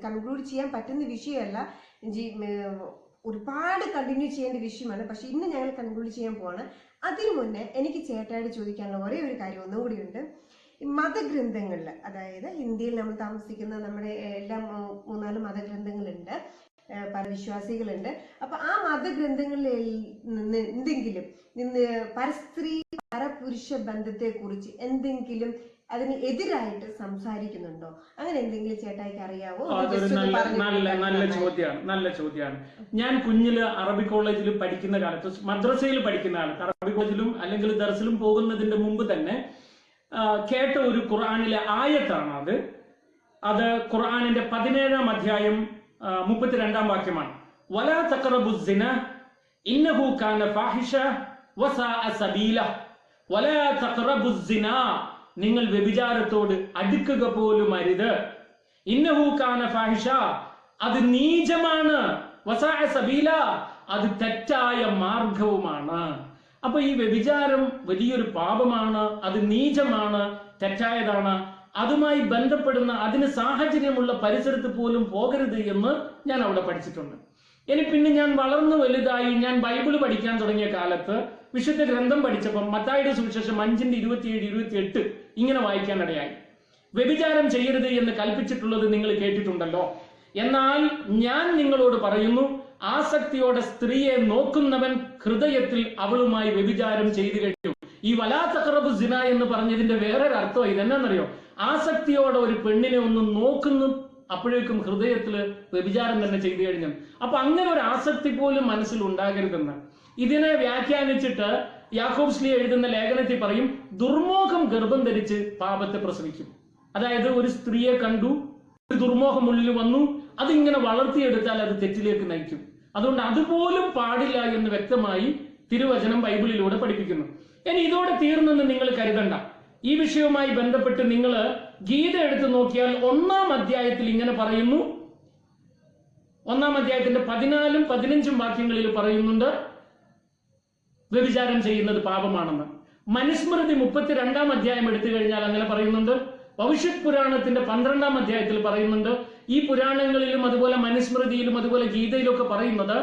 കൺക്ലൂഡ് ചെയ്യാൻ പറ്റുന്ന വിഷയമല്ല, ഒരുപാട് കണ്ടിന്യൂ ചെയ്യേണ്ട വിഷയമാണ്. പക്ഷെ ഇന്ന് ഞങ്ങൾ കൺക്ലൂഡ് ചെയ്യാൻ പോവാണ്. അതിനു മുന്നേ എനിക്ക് ചേട്ടായിട്ട് ചോദിക്കാനുള്ള ഒരേ ഒരു കാര്യം ഒന്നും കൂടിയുണ്ട്. മതഗ്രന്ഥങ്ങളിൽ, അതായത് ഇന്ത്യയിൽ നമ്മൾ താമസിക്കുന്ന നമ്മുടെ എല്ലാ 3-4 മതഗ്രന്ഥങ്ങളുണ്ട്, പല വിശ്വാസികളുണ്ട്. അപ്പൊ ആ മതഗ്രന്ഥങ്ങളിൽ നിന്ന് എന്തെങ്കിലും പരസ്ത്രീ പരപുരുഷ ബന്ധത്തെ കുറിച്ച് എന്തെങ്കിലും അതിന് എതിരായിട്ട് സംസാരിക്കുന്നുണ്ടോ? അങ്ങനെ എന്തെങ്കിലും ചേട്ടായിക്ക് അറിയാവോ? നല്ല ചോദ്യമാണ്. ഞാൻ കുഞ്ഞില് അറബി കോളേജിൽ പഠിക്കുന്ന കാലത്ത്, മദ്രസയിൽ പഠിക്കുന്ന കാലത്ത്, അറബി കോളേജിലും അല്ലെങ്കിൽ ദർസിലും പോകുന്നതിന്റെ മുമ്പ് തന്നെ കേട്ട ഒരു ഖുർആനിലെ ആയത്താണ് അത് ഖുർആനിന്റെ 17-ാം അധ്യായം 32-ാം വാക്യമാണ്. വലാ തഖറബുസ്സിന ഇന്നഹു കാന ഫാഹിഷ വസാഅ സബീല. വലാ തഖറബുസ്സിന, നിങ്ങൾ വ്യഭിചാരത്തോട് അടുക്കുക പോലും അരുത്. ഇന്നഹു കാന ഫാഹിഷ, അത് നീചമാണ്. വസാഅ സബീല, അത് തെറ്റായ മാർഗവുമാണ്. അപ്പൊ ഈ വ്യഭിചാരം വലിയൊരു പാപമാണ്, അത് നീചമാണ്, തെറ്റായതാണ്. അതുമായി ബന്ധപ്പെടുന്ന അതിന് സാഹചര്യമുള്ള പരിസരത്ത് പോലും പോകരുത് എന്ന് ഞാൻ അവിടെ പഠിച്ചിട്ടുണ്ട്. ഇനി പിന്നെ ഞാൻ വളർന്നു വലുതായി ഞാൻ ബൈബിള് പഠിക്കാൻ തുടങ്ങിയ കാലത്ത് വിശുദ്ധ ഗ്രന്ഥം പഠിച്ചപ്പം മത്തായിയുടെ സുവിശേഷം 5:27-28 ഇങ്ങനെ വായിക്കാനിടയായി. വ്യഭിചാരം ചെയ്യരുത് എന്ന് കൽപ്പിച്ചിട്ടുള്ളത് നിങ്ങൾ കേട്ടിട്ടുണ്ടല്ലോ. എന്നാൽ ഞാൻ നിങ്ങളോട് പറയുന്നു, ആസക്തിയോടെ സ്ത്രീയെ നോക്കുന്നവൻ ഹൃദയത്തിൽ അവളുമായി വ്യഭിചാരം ചെയ്തു കഴിഞ്ഞു. ഈ വലാ തഖറബു സിന എന്ന് പറഞ്ഞതിന്റെ വേറൊരു അർത്ഥം ഇതെന്നാന്നറിയോ? ആസക്തിയോടെ ഒരു പെണ്ണിനെ ഒന്ന് നോക്കുന്നു, അപ്പോഴേക്കും ഹൃദയത്തിൽ വ്യഭിചാരം തന്നെ ചെയ്തു കഴിഞ്ഞു. അപ്പൊ അങ്ങനെ ഒരു ആസക്തി പോലും മനസ്സിൽ ഉണ്ടാകരുതെന്ന്. ഇതിനെ വ്യാഖ്യാനിച്ചിട്ട് യാക്കോബ് ശ്ലീഹ എഴുതുന്ന ലേഖനത്തിൽ പറയും, ദുർമോഹം ഗർഭം ധരിച്ച് പാപത്തെ പ്രസവിക്കും. അതായത് ഒരു സ്ത്രീയെ കണ്ടു, ഒരു ദുർമോഹം ഉള്ളിൽ വന്നു, അതിങ്ങനെ വളർത്തിയെടുത്താൽ അത് തെറ്റിലേക്ക് നയിക്കും. അതുകൊണ്ട് അതുപോലും പാടില്ല എന്ന് വ്യക്തമായി തിരുവചനം ബൈബിളിലൂടെ പഠിപ്പിക്കുന്നു. ഇനി ഇതോടെ തീർന്നെന്ന് നിങ്ങൾ കരുതണ്ട. ഈ വിഷയവുമായി ബന്ധപ്പെട്ട് നിങ്ങൾ ഗീത എടുത്തു നോക്കിയാൽ 1-ാം അധ്യായത്തിൽ ഇങ്ങനെ പറയുന്നു. 1-ാം അധ്യായത്തിന്റെ 14-15 വാക്യങ്ങളിൽ പറയുന്നുണ്ട് വ്യഭിചാരം ചെയ്യുന്നത് പാപമാണെന്ന്. മനുസ്മൃതി 32-ാം അധ്യായം എടുത്തു കഴിഞ്ഞാൽ അങ്ങനെ പറയുന്നുണ്ട്. ഭവിഷ്യത് പുരാണത്തിന്റെ 12-ാം അധ്യായത്തിൽ പറയുന്നുണ്ട്. ഈ പുരാണങ്ങളിലും അതുപോലെ മനുസ്മൃതിയിലും അതുപോലെ ഗീതയിലൊക്കെ പറയുന്നത്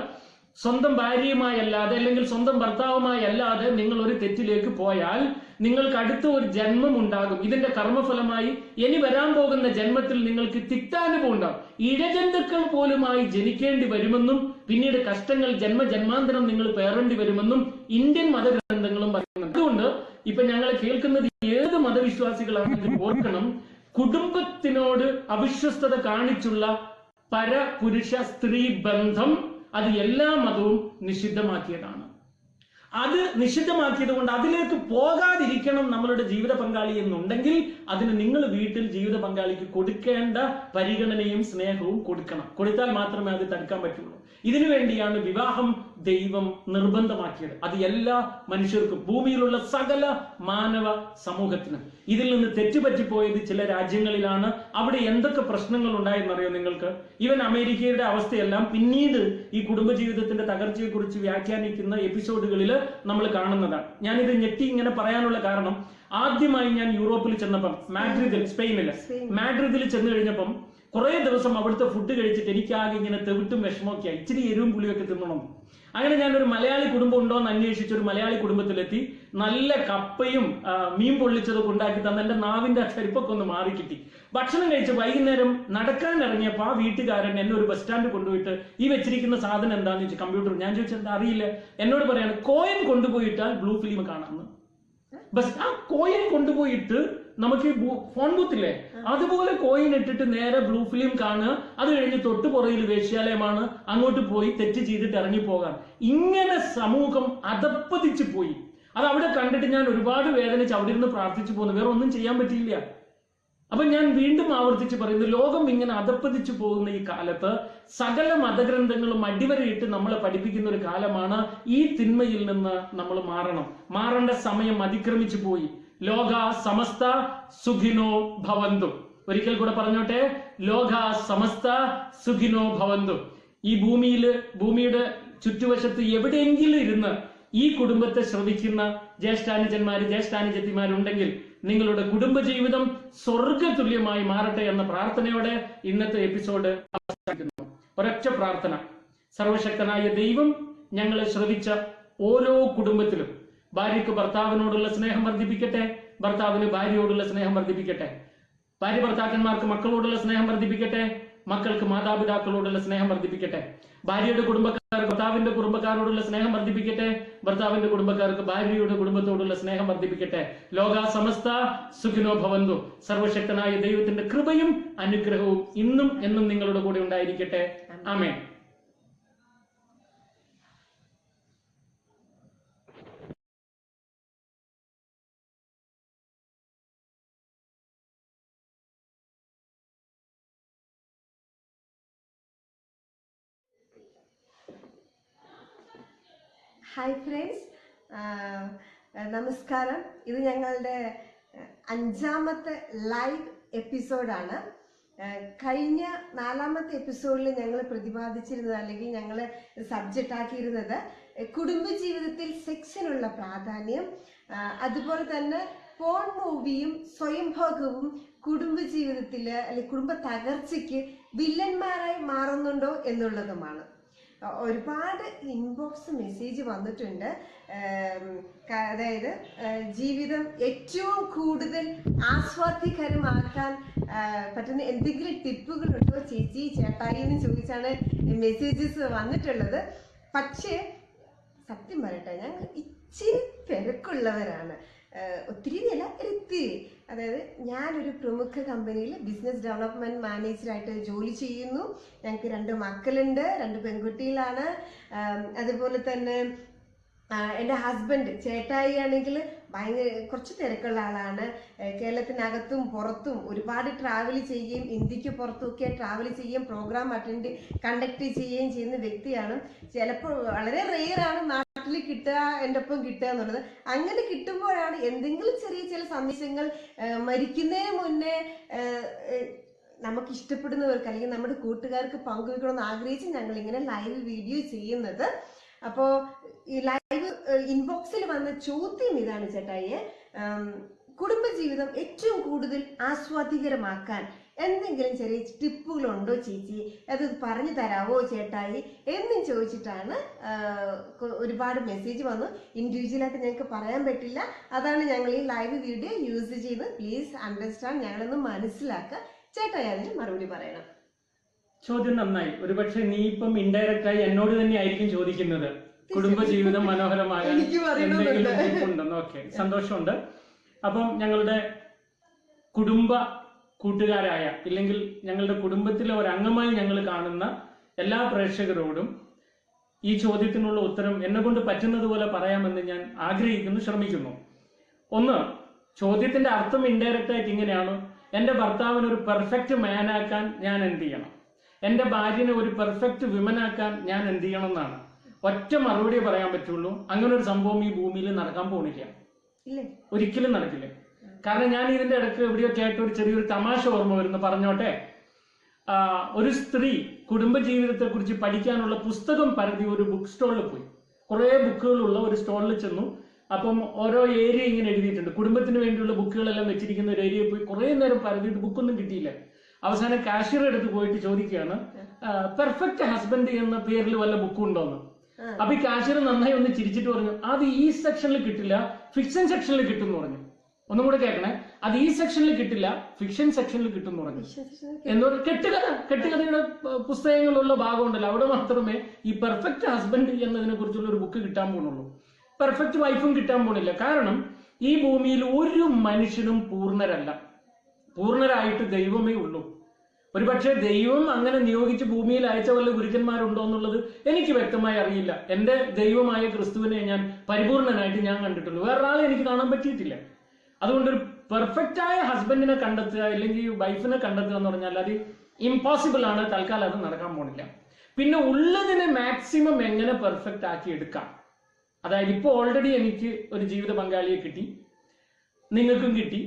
സ്വന്തം ഭാര്യയുമായല്ലാതെ അല്ലെങ്കിൽ സ്വന്തം ഭർത്താവുമായല്ലാതെ നിങ്ങൾ ഒരു തെറ്റിലേക്ക് പോയാൽ നിങ്ങൾക്ക് അടുത്ത ഒരു ജന്മം ഉണ്ടാകും. ഇതിന്റെ കർമ്മഫലമായി ഇനി വരാൻ പോകുന്ന ജന്മത്തിൽ നിങ്ങൾക്ക് തിക്താനുഭവം ഉണ്ടാകും. ഇഴജന്തുക്കൾ പോലുമായി ജനിക്കേണ്ടി വരുമെന്നും പിന്നീട് കഷ്ടങ്ങൾ ജന്മജന്മാന്തരം നിങ്ങൾ പേറേണ്ടി വരുമെന്നും ഇന്ത്യൻ മതഗ്രന്ഥങ്ങളും പറയുന്നുണ്ട്. അതുകൊണ്ട് ഇപ്പൊ ഞങ്ങൾ കേൾക്കുന്നത് ഏത് മതവിശ്വാസികളാണെങ്കിലും ഓർക്കണം, കുടുംബത്തിനോട് അവിശ്വസ്തത കാണിച്ചുള്ള പരപുരുഷ സ്ത്രീ ബന്ധം അത് എല്ലാ മതവും നിഷിദ്ധമാക്കിയതാണ്. അത് നിഷിദ്ധമാക്കിയത് കൊണ്ട് അതിലേക്ക് പോകാതിരിക്കണം നമ്മളുടെ ജീവിത പങ്കാളി എന്നുണ്ടെങ്കിൽ അതിന് നിങ്ങൾ വീട്ടിൽ ജീവിത പങ്കാളിക്ക് കൊടുക്കേണ്ട പരിഗണനയും സ്നേഹവും കൊടുക്കണം. കൊടുത്താൽ മാത്രമേ അത് തടുക്കാൻ പറ്റുള്ളൂ. ഇതിനു വേണ്ടിയാണ് വിവാഹം ദൈവം നിർബന്ധമാക്കിയത്. അത് എല്ലാ മനുഷ്യർക്കും, ഭൂമിയിലുള്ള സകല മാനവ സമൂഹത്തിനും. ഇതിൽ നിന്ന് തെറ്റുപറ്റിപ്പോയത് ചില രാജ്യങ്ങളിലാണ്. അവിടെ എന്തൊക്കെ പ്രശ്നങ്ങൾ ഉണ്ടായെന്നറിയോ നിങ്ങൾക്ക്? ഈവൻ അമേരിക്കയുടെ അവസ്ഥയെല്ലാം പിന്നീട് ഈ കുടുംബജീവിതത്തിന്റെ തകർച്ചയെ കുറിച്ച് വ്യാഖ്യാനിക്കുന്ന എപ്പിസോഡുകളിൽ നമ്മൾ കാണുന്നതാണ്. ഞാനിത് ഞെട്ടി ഇങ്ങനെ പറയാനുള്ള കാരണം, ആദ്യമായി ഞാൻ യൂറോപ്പിൽ ചെന്നപ്പം മാഡ്രിദിൽ ചെന്ന് കഴിഞ്ഞപ്പം കുറെ ദിവസം അവിടുത്തെ ഫുഡ് കഴിച്ചിട്ട് എനിക്കാകെ ഇങ്ങനെ തെവിട്ടും വിഷമമൊക്കെ ആയി. ഇച്ചിരി എരിവും പുളിയൊക്കെ തിന്നണം. അങ്ങനെ ഞാനൊരു മലയാളി കുടുംബം ഉണ്ടോ എന്ന് അന്വേഷിച്ച് ഒരു മലയാളി കുടുംബത്തിലെത്തി. നല്ല കപ്പയും മീൻ പൊള്ളിച്ചതൊക്കെ ഉണ്ടാക്കി തന്നെ എന്റെ നാവിന്റെ ചരിപ്പൊക്കെ ഒന്ന് മാറി കിട്ടി. ഭക്ഷണം കഴിച്ച് വൈകുന്നേരം നടക്കാൻ ഇറങ്ങിയപ്പോ ആ വീട്ടുകാരൻ എന്നെ ഒരു ബസ് സ്റ്റാൻഡ് കൊണ്ടുപോയിട്ട് ഈ വെച്ചിരിക്കുന്ന സാധനം എന്താന്ന് ചോദിച്ചു. കമ്പ്യൂട്ടർ. ഞാൻ ചോദിച്ചത് എന്താ അറിയില്ല. എന്നോട് പറയാണ് കോയിൻ കൊണ്ടുപോയിട്ടാൽ ബ്ലൂ ഫിലിം കാണാമെന്ന്. ബസ് ആ കോയിൻ കൊണ്ടുപോയിട്ട് നമുക്ക് ഫോൺ ബൂത്തില്ലേ അതുപോലെ കോയിൻ ഇട്ടിട്ട് നേരെ ബ്ലൂ ഫിലിം കാണുക. അത് കഴിഞ്ഞ് തൊട്ട് പുറയിൽ വേശ്യാലയമാണ്, അങ്ങോട്ട് പോയി തെറ്റ് ചെയ്തിട്ട് ഇറങ്ങിപ്പോകാൻ. ഇങ്ങനെ സമൂഹം അധപ്പതിച്ചു പോയി. അത് അവിടെ കണ്ടിട്ട് ഞാൻ ഒരുപാട് വേദനിച്ച് അവിടെ ഇരുന്ന് പ്രാർത്ഥിച്ചു പോകുന്നു. വേറെ ഒന്നും ചെയ്യാൻ പറ്റിയില്ല. അപ്പൊ ഞാൻ വീണ്ടും ആവർത്തിച്ച് പറയുന്നു, ലോകം ഇങ്ങനെ അധപ്പതിച്ചു പോകുന്ന ഈ കാലത്ത് സകല മതഗ്രന്ഥങ്ങളും അടിവരയിട്ട് നമ്മളെ പഠിപ്പിക്കുന്ന ഒരു കാലമാണ്. ഈ തിന്മയിൽ നിന്ന് നമ്മൾ മാറേണ്ട സമയം അതിക്രമിച്ചു പോയി. ലോക സമസ്ത സുഖിനോ ഭവന്തു. ഒരിക്കൽ കൂടെ പറഞ്ഞോട്ടെ, ലോക സമസ്ത സുഖിനോ ഭവന്തു. ഈ ഭൂമിയുടെ ചുറ്റുവശത്ത് എവിടെയെങ്കിലും ഇരുന്ന് ഈ കുടുംബത്തെ ശ്രവിക്കുന്ന ജ്യേഷ്ഠാനുജന്മാര് ജ്യേഷ്ഠാനുജത്തിമാരുണ്ടെങ്കിൽ നിങ്ങളുടെ കുടുംബജീവിതം സ്വർഗതുല്യമായി മാറട്ടെ എന്ന പ്രാർത്ഥനയോടെ ഇന്നത്തെ എപ്പിസോഡ് അവസാനിക്കുന്നു. ഒരൊറ്റ പ്രാർത്ഥന. സർവശക്തനായ ദൈവം ഞങ്ങളെ ശ്രവിച്ച ഓരോ കുടുംബത്തിലും ഭാര്യയ്ക്ക് ഭർത്താവിനോടുള്ള സ്നേഹം വർദ്ധിപ്പിക്കട്ടെ, ഭർത്താവിന് ഭാര്യയോടുള്ള സ്നേഹം വർദ്ധിപ്പിക്കട്ടെ, ഭാര്യ ഭർത്താക്കന്മാർക്ക് മക്കളോടുള്ള സ്നേഹം വർദ്ധിപ്പിക്കട്ടെ, മക്കൾക്ക് മാതാപിതാക്കളോടുള്ള സ്നേഹം വർദ്ധിപ്പിക്കട്ടെ, ഭാര്യയുടെ കുടുംബക്കാർക്ക് ഭർത്താവിന്റെ കുടുംബക്കാരോടുള്ള സ്നേഹം വർദ്ധിപ്പിക്കട്ടെ, ഭർത്താവിന്റെ കുടുംബക്കാർക്ക് ഭാര്യയുടെ കുടുംബത്തോടുള്ള സ്നേഹം വർദ്ധിപ്പിക്കട്ടെ. ലോകാ സമസ്ത സുഖിനോ ഭവന്തു. സർവശക്തനായ ദൈവത്തിന്റെ കൃപയും അനുഗ്രഹവും ഇന്നും എന്നും നിങ്ങളുടെ കൂടെ ഉണ്ടായിരിക്കട്ടെ. ആമേൻ. ഹായ് ഫ്രണ്ട്സ്, നമസ്കാരം. ഇത് ഞങ്ങളുടെ 5ാമത്തെ ലൈവ് എപ്പിസോഡാണ്. കഴിഞ്ഞ 4ാമത്തെ എപ്പിസോഡിൽ ഞങ്ങൾ പ്രതിപാദിച്ചിരുന്നത് അല്ലെങ്കിൽ ഞങ്ങൾ സബ്ജക്റ്റ് ആക്കിയിരുന്നത് കുടുംബജീവിതത്തിൽ സെക്സിനുള്ള പ്രാധാന്യം, അതുപോലെ തന്നെ പോൺ മൂവിയും സ്വയംഭോഗവും കുടുംബജീവിതത്തിൽ അല്ലെങ്കിൽ കുടുംബ തകർച്ചയ്ക്ക് വില്ലന്മാരായി മാറുന്നുണ്ടോ എന്നുള്ളതുമാണ്. ഒരുപാട് ഇൻബോക്സ് മെസ്സേജ് വന്നിട്ടുണ്ട്. അതായത് ജീവിതം ഏറ്റവും കൂടുതൽ ആസ്വാദ്യകരമാക്കാൻ പറ്റുന്ന എന്തെങ്കിലും ടിപ്പുകളുണ്ടോ ചേച്ചി ചേട്ടായി എന്ന് ചോദിച്ചാണ് മെസ്സേജസ് വന്നിട്ടുള്ളത്. പക്ഷേ സത്യം പറയട്ടെ, ഞങ്ങൾ ഇച്ചിരി തിരക്കുള്ളവരാണ്. ഒത്തിരി അല്ല, ഒരിത്തിരി. അതായത് ഞാനൊരു പ്രമുഖ കമ്പനിയിൽ ബിസിനസ് ഡെവലപ്മെന്റ് മാനേജറായിട്ട് ജോലി ചെയ്യുന്നു. ഞങ്ങൾക്ക് 2 മക്കളുണ്ട്, 2 പെൺകുട്ടികളാണ്. അതുപോലെ തന്നെ എൻ്റെ ഹസ്ബൻഡ് ചേട്ടായി ആണെങ്കിൽ കുറച്ച് തിരക്കുള്ള ആളാണ്. കേരളത്തിനകത്തും പുറത്തും ഒരുപാട് ട്രാവൽ ചെയ്യുകയും ഇന്ത്യക്ക് പുറത്തുമൊക്കെ ട്രാവൽ ചെയ്യുകയും പ്രോഗ്രാം കണ്ടക്ട് ചെയ്യുകയും ചെയ്യുന്ന വ്യക്തിയാണ്. ചിലപ്പോൾ വളരെ റെയറാണ് നാട്ടിൽ കിട്ടുക, എൻ്റെ ഒപ്പം കിട്ടുക എന്നുള്ളത്. അങ്ങനെ കിട്ടുമ്പോഴാണ് എന്തെങ്കിലും ചെറിയ ചില സന്ദേശങ്ങൾ മരിക്കുന്നതിന് മുന്നേ നമുക്ക് ഇഷ്ടപ്പെടുന്നവർക്ക് അല്ലെങ്കിൽ നമ്മുടെ കൂട്ടുകാർക്ക് പങ്കുവെക്കണമെന്ന് ആഗ്രഹിച്ച് ഞങ്ങൾ ഇങ്ങനെ ലൈവ് വീഡിയോ ചെയ്യുന്നത്. അപ്പോൾ ഈ ലൈവ് ഇൻബോക്സിൽ വന്ന ചോദ്യം ഇതാണ് ചേട്ടായി, കുടുംബജീവിതം ഏറ്റവും കൂടുതൽ ആസ്വാദ്യകരമാക്കാൻ എന്തെങ്കിലും ചെറിയ ടിപ്പുകളുണ്ടോ ചേച്ചി, അത് പറഞ്ഞു തരാവോ ചേട്ടായി എന്നും ചോദിച്ചിട്ടാണ് ഒരുപാട് മെസ്സേജ് വന്നു. ഇൻഡിവിജ്വലായിട്ട് ഞങ്ങൾക്ക് പറയാൻ പറ്റില്ല, അതാണ് ഞങ്ങൾ ഈ ലൈവ് വീഡിയോ യൂസ് ചെയ്ത്. പ്ലീസ് അണ്ടർസ്റ്റാൻഡ്, ഞങ്ങളൊന്ന് മനസ്സിലാക്കുക. ചേട്ടായി അതിന് മറുപടി പറയണം. ചോദ്യം നന്നായി. ഒരുപക്ഷെ നീ ഇപ്പം ഇൻഡയറക്റ്റ് ആയി എന്നോട് തന്നെ ആയിരിക്കും ചോദിക്കുന്നത്, കുടുംബജീവിതം മനോഹരമാകാൻ എന്തെങ്കിലും ടിപ്പുണ്ടെന്ന്. ഓക്കെ, സന്തോഷമുണ്ട്. അപ്പം ഞങ്ങളുടെ കുടുംബ കൂട്ടുകാരായ ഇല്ലെങ്കിൽ ഞങ്ങളുടെ കുടുംബത്തിലെ ഒരംഗമായി ഞങ്ങൾ കാണുന്ന എല്ലാ പ്രേക്ഷകരോടും ഈ ചോദ്യത്തിനുള്ള ഉത്തരം എന്നെ കൊണ്ട് പറ്റുന്നത് പോലെ പറയാമെന്ന് ഞാൻ ആഗ്രഹിക്കുന്നു, ശ്രമിക്കുന്നു. ഒന്ന്, ചോദ്യത്തിന്റെ അർത്ഥം ഇൻഡയറക്റ്റ് ആയിട്ട് ഇങ്ങനെയാണ്: എൻ്റെ ഭർത്താവിനെ ഒരു പെർഫെക്റ്റ് മാനാക്കാൻ ഞാൻ എന്ത് ചെയ്യണം, എൻ്റെ ഭാര്യനെ ഒരു പെർഫെക്റ്റ് വിമനാക്കാൻ ഞാൻ എന്ത് ചെയ്യണം എന്നാണ്. ഒറ്റ മറുപടിയെ പറയാൻ പറ്റുള്ളൂ. അങ്ങനെ ഒരു സംഭവം ഈ ഭൂമിയിൽ നടക്കാൻ പോണില്ല, ഒരിക്കലും നടക്കില്ല. കാരണം ഞാൻ ഇതിന്റെ ഇടയ്ക്ക് എവിടെയോ കേട്ട ഒരു ചെറിയൊരു തമാശ ഓർമ്മ വരുന്നു, പറഞ്ഞോട്ടെ. ഒരു സ്ത്രീ കുടുംബജീവിതത്തെ കുറിച്ച് പഠിക്കാനുള്ള പുസ്തകം പരതി ഒരു ബുക്ക് സ്റ്റോളിൽ പോയി. കുറെ ബുക്കുകളുള്ള ഒരു സ്റ്റോളിൽ ചെന്നു. അപ്പം ഓരോ ഏരിയ ഇങ്ങനെ എഴുതിയിട്ടുണ്ട്, കുടുംബത്തിന് വേണ്ടിയുള്ള ബുക്കുകളെല്ലാം വെച്ചിരിക്കുന്ന ഒരു ഏരിയയിൽ പോയി കുറെ നേരം പരതിയിട്ട് ബുക്കൊന്നും കിട്ടിയില്ല. അവസാനം കാഷ്യർ എടുത്ത് പോയിട്ട് ചോദിക്കുകയാണ്, പെർഫെക്റ്റ് ഹസ്ബൻഡ് എന്ന പേരിൽ വല്ല ബുക്കും ഉണ്ടോന്ന്. അപ്പൊ ഈ കാഷ്യർ നന്നായി ഒന്ന് ചിരിച്ചിട്ട് പറഞ്ഞു, അത് ഈ സെക്ഷനിൽ കിട്ടില്ല, ഫിക്ഷൻ സെക്ഷനിൽ കിട്ടും എന്ന് പറഞ്ഞു. ഒന്നും കൂടെ കേൾക്കണേ, അത് ഈ സെക്ഷനിൽ കിട്ടില്ല, ഫിക്ഷൻ സെക്ഷനിൽ കിട്ടും എന്ന് പറഞ്ഞു. എന്നൊരു കെട്ടുകഥയുടെ പുസ്തകങ്ങളുള്ള ഭാഗം ഉണ്ടല്ലോ, അവിടെ മാത്രമേ ഈ പെർഫെക്റ്റ് ഹസ്ബൻഡ് എന്നതിനെ കുറിച്ചുള്ള ഒരു ബുക്ക് കിട്ടാൻ പോണുള്ളൂ. പെർഫെക്റ്റ് വൈഫും കിട്ടാൻ പോണില്ല. കാരണം ഈ ഭൂമിയിൽ ഒരു മനുഷ്യനും പൂർണ്ണരല്ല, പൂർണ്ണരായിട്ട് ദൈവമേ ഉള്ളൂ. ഒരുപക്ഷെ ദൈവം അങ്ങനെ നിയോഗിച്ച് ഭൂമിയിൽ അയച്ച വല്ല ഗുരുക്കന്മാരുണ്ടോ എന്നുള്ളത് എനിക്ക് വ്യക്തമായി അറിയില്ല. എന്റെ ദൈവമായ ക്രിസ്തുവിനെ ഞാൻ പരിപൂർണനായിട്ട് ഞാൻ കണ്ടിട്ടുള്ളൂ, വേറൊരാളെ എനിക്ക് കാണാൻ പറ്റിയിട്ടില്ല. അതുകൊണ്ടൊരു പെർഫെക്റ്റ് ആയ ഹസ്ബൻഡിനെ കണ്ടെത്തുക അല്ലെങ്കിൽ വൈഫിനെ കണ്ടെത്തുക എന്ന് പറഞ്ഞാൽ അത് ഇമ്പോസിബിൾ ആണ്. തൽക്കാലം അത് നടക്കാൻ പോണില്ല. പിന്നെ ഉള്ളതിനെ മാക്സിമം എങ്ങനെ പെർഫെക്റ്റ് ആക്കി എടുക്കാം. അതായത് ഇപ്പോൾ ഓൾറെഡി എനിക്ക് ഒരു ജീവിത പങ്കാളിയെ കിട്ടി, നിങ്ങൾക്കും കിട്ടി,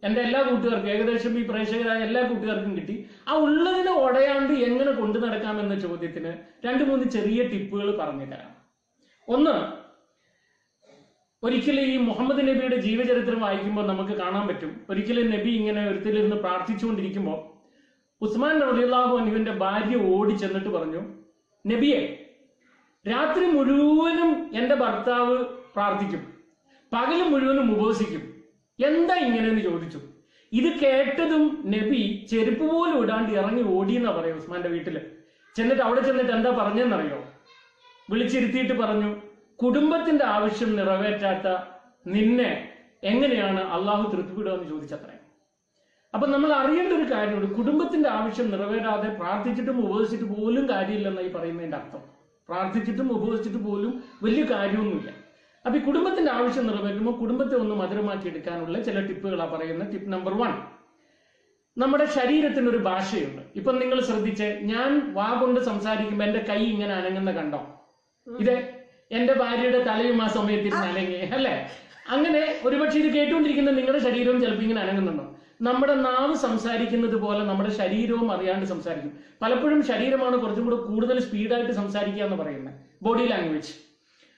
എൻ്റെ എല്ലാ കൂട്ടുകാർക്കും, ഏകദേശം ഈ പ്രേക്ഷകരായ എല്ലാ കൂട്ടുകാർക്കും കിട്ടി. ആ ഉള്ളതിനെ ഉടയാണ്ട് എങ്ങനെ കൊണ്ടു നടക്കാമെന്ന ചോദ്യത്തിന് 2-3 ചെറിയ ടിപ്പുകൾ പറഞ്ഞു തരാം. ഒന്ന്, ഒരിക്കലും ഈ മുഹമ്മദ് നബിയുടെ ജീവചരിത്രം വായിക്കുമ്പോൾ നമുക്ക് കാണാൻ പറ്റും, ഒരിക്കലും നബി ഇങ്ങനെ ഒരുത്തിലിരുന്ന് പ്രാർത്ഥിച്ചുകൊണ്ടിരിക്കുമ്പോൾ ഉസ്മാൻ റളിയല്ലാഹു അൻഹുവിന്റെ ഭാര്യ ഓടി ചെന്നിട്ട് പറഞ്ഞു, നബിയെ, രാത്രി മുഴുവനും എൻ്റെ ഭർത്താവ് പ്രാർത്ഥിക്കും, പകല് മുഴുവനും ഉപവസിക്കും, എന്താ ഇങ്ങനെയെന്ന് ചോദിച്ചു. ഇത് കേട്ടതും നബി ചെരുപ്പ് പോലും ഇടാണ്ട് ഇറങ്ങി ഓടിയെന്നാ പറയാം ഉസ്മാന്റെ വീട്ടില്. ചെന്നിട്ട് അവിടെ ചെന്നിട്ട് എന്താ പറഞ്ഞെന്നറിയോ? വിളിച്ചിരുത്തിയിട്ട് പറഞ്ഞു, കുടുംബത്തിന്റെ ആവശ്യം നിറവേറ്റാത്ത നിന്നെ എങ്ങനെയാണ് അള്ളാഹു തൃപ്തിപ്പെടുക എന്ന് ചോദിച്ചത്രേ. അപ്പൊ നമ്മൾ അറിയേണ്ട ഒരു കാര്യമുണ്ട്, കുടുംബത്തിന്റെ ആവശ്യം നിറവേറാതെ പ്രാർത്ഥിച്ചിട്ടും ഉപവസിച്ചിട്ട് പോലും കാര്യമില്ലെന്നായി പറയുന്നതിന്റെ അർത്ഥം. പ്രാർത്ഥിച്ചിട്ടും ഉപവസിച്ചിട്ട് പോലും വലിയ കാര്യമൊന്നുമില്ല. അപ്പൊ ഈ കുടുംബത്തിന്റെ ആവശ്യം നിറവേറ്റുമ്പോൾ കുടുംബത്തെ ഒന്ന് മധുരമാക്കി എടുക്കാനുള്ള ചില ടിപ്പുകളാണ് പറയുന്നത്. ടിപ്പ് നമ്പർ 1, നമ്മുടെ ശരീരത്തിന് ഒരു ഭാഷയുണ്ട്. ഇപ്പൊ നിങ്ങൾ ശ്രദ്ധിച്ചേ, ഞാൻ വാ കൊണ്ട് സംസാരിക്കുമ്പോൾ എന്റെ കൈ ഇങ്ങനെ അനങ്ങുന്ന കണ്ടോ? ഇത് എന്റെ ഭാര്യയുടെ തലയും ആ സമയത്തിരുന്ന് അനങ്ങി, അല്ലെ? അങ്ങനെ ഒരുപക്ഷെ ഇത് കേട്ടുകൊണ്ടിരിക്കുന്ന നിങ്ങളുടെ ശരീരവും ചിലപ്പോൾ ഇങ്ങനെ അനങ്ങുന്നുണ്ടോ? നമ്മുടെ നാവ് സംസാരിക്കുന്നത് പോലെ നമ്മുടെ ശരീരവും അറിയാണ്ട് സംസാരിക്കും. പലപ്പോഴും ശരീരമാണ് കുറച്ചും കൂടെ കൂടുതൽ സ്പീഡായിട്ട് സംസാരിക്കുക എന്ന് പറയുന്നത്, ബോഡി ലാംഗ്വേജ്.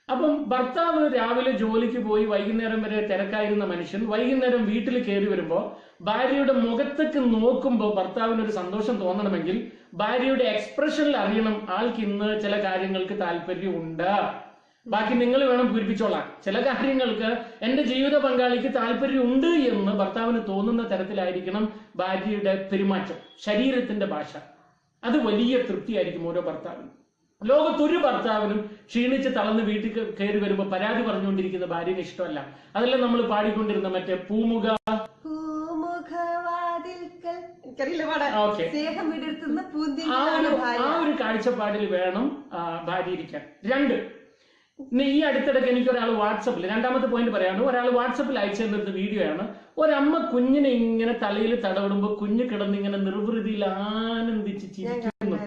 അപ്പം ഭർത്താവ് രാവിലെ ജോലിക്ക് പോയി വൈകുന്നേരം വരെ തിരക്കായിരുന്ന മനുഷ്യൻ വൈകുന്നേരം വീട്ടിൽ കയറി വരുമ്പോൾ ഭാര്യയുടെ മുഖത്തേക്ക് നോക്കുമ്പോൾ ഭർത്താവിന് ഒരു സന്തോഷം തോന്നണമെങ്കിൽ ഭാര്യയുടെ എക്സ്പ്രഷനിൽ അറിയണം ആൾക്ക് ഇന്ന് ചില കാര്യങ്ങൾക്ക് താല്പര്യമുണ്ട്. ബാക്കി നിങ്ങൾ വേണം പൂരിപ്പിച്ചോളാം. ചില കാര്യങ്ങൾക്ക് എന്റെ ജീവിത പങ്കാളിക്ക് താല്പര്യമുണ്ട് എന്ന് ഭർത്താവിന് തോന്നുന്ന തരത്തിലായിരിക്കണം ഭാര്യയുടെ പെരുമാറ്റം, ശരീരത്തിന്റെ ഭാഷ. അത് വലിയ തൃപ്തിയായിരിക്കും ഓരോ ഭർത്താവിനും. ലോകത്തൊരു ഭർത്താവിനും ക്ഷീണിച്ച് തളർന്ന് വീട്ടിൽ കയറി വരുമ്പോൾ പരാതി പറഞ്ഞുകൊണ്ടിരിക്കുന്ന ഭാര്യന് ഇഷ്ടമല്ല. അതെല്ലാം നമ്മൾ പാടിക്കൊണ്ടിരുന്ന മറ്റേ ആ ഒരു കാഴ്ചപ്പാടിൽ വേണം ഭാര്യ ഇരിക്കാൻ. 2, ഈ അടുത്തിടയ്ക്ക് എനിക്ക് ഒരാൾ വാട്സപ്പിൽ, രണ്ടാമത്തെ പോയിന്റ് പറയാണ്, ഒരാൾ വാട്സപ്പിൽ അയച്ചു തന്നിരുന്ന വീഡിയോ ആണ്. ഒരമ്മ കുഞ്ഞിനെ ഇങ്ങനെ തലയിൽ തടവിടുമ്പോ കുഞ്ഞ് കിടന്നിങ്ങനെ നിർവൃതിയിൽ ആനന്ദിച്ച് ചിരിക്കുന്നു.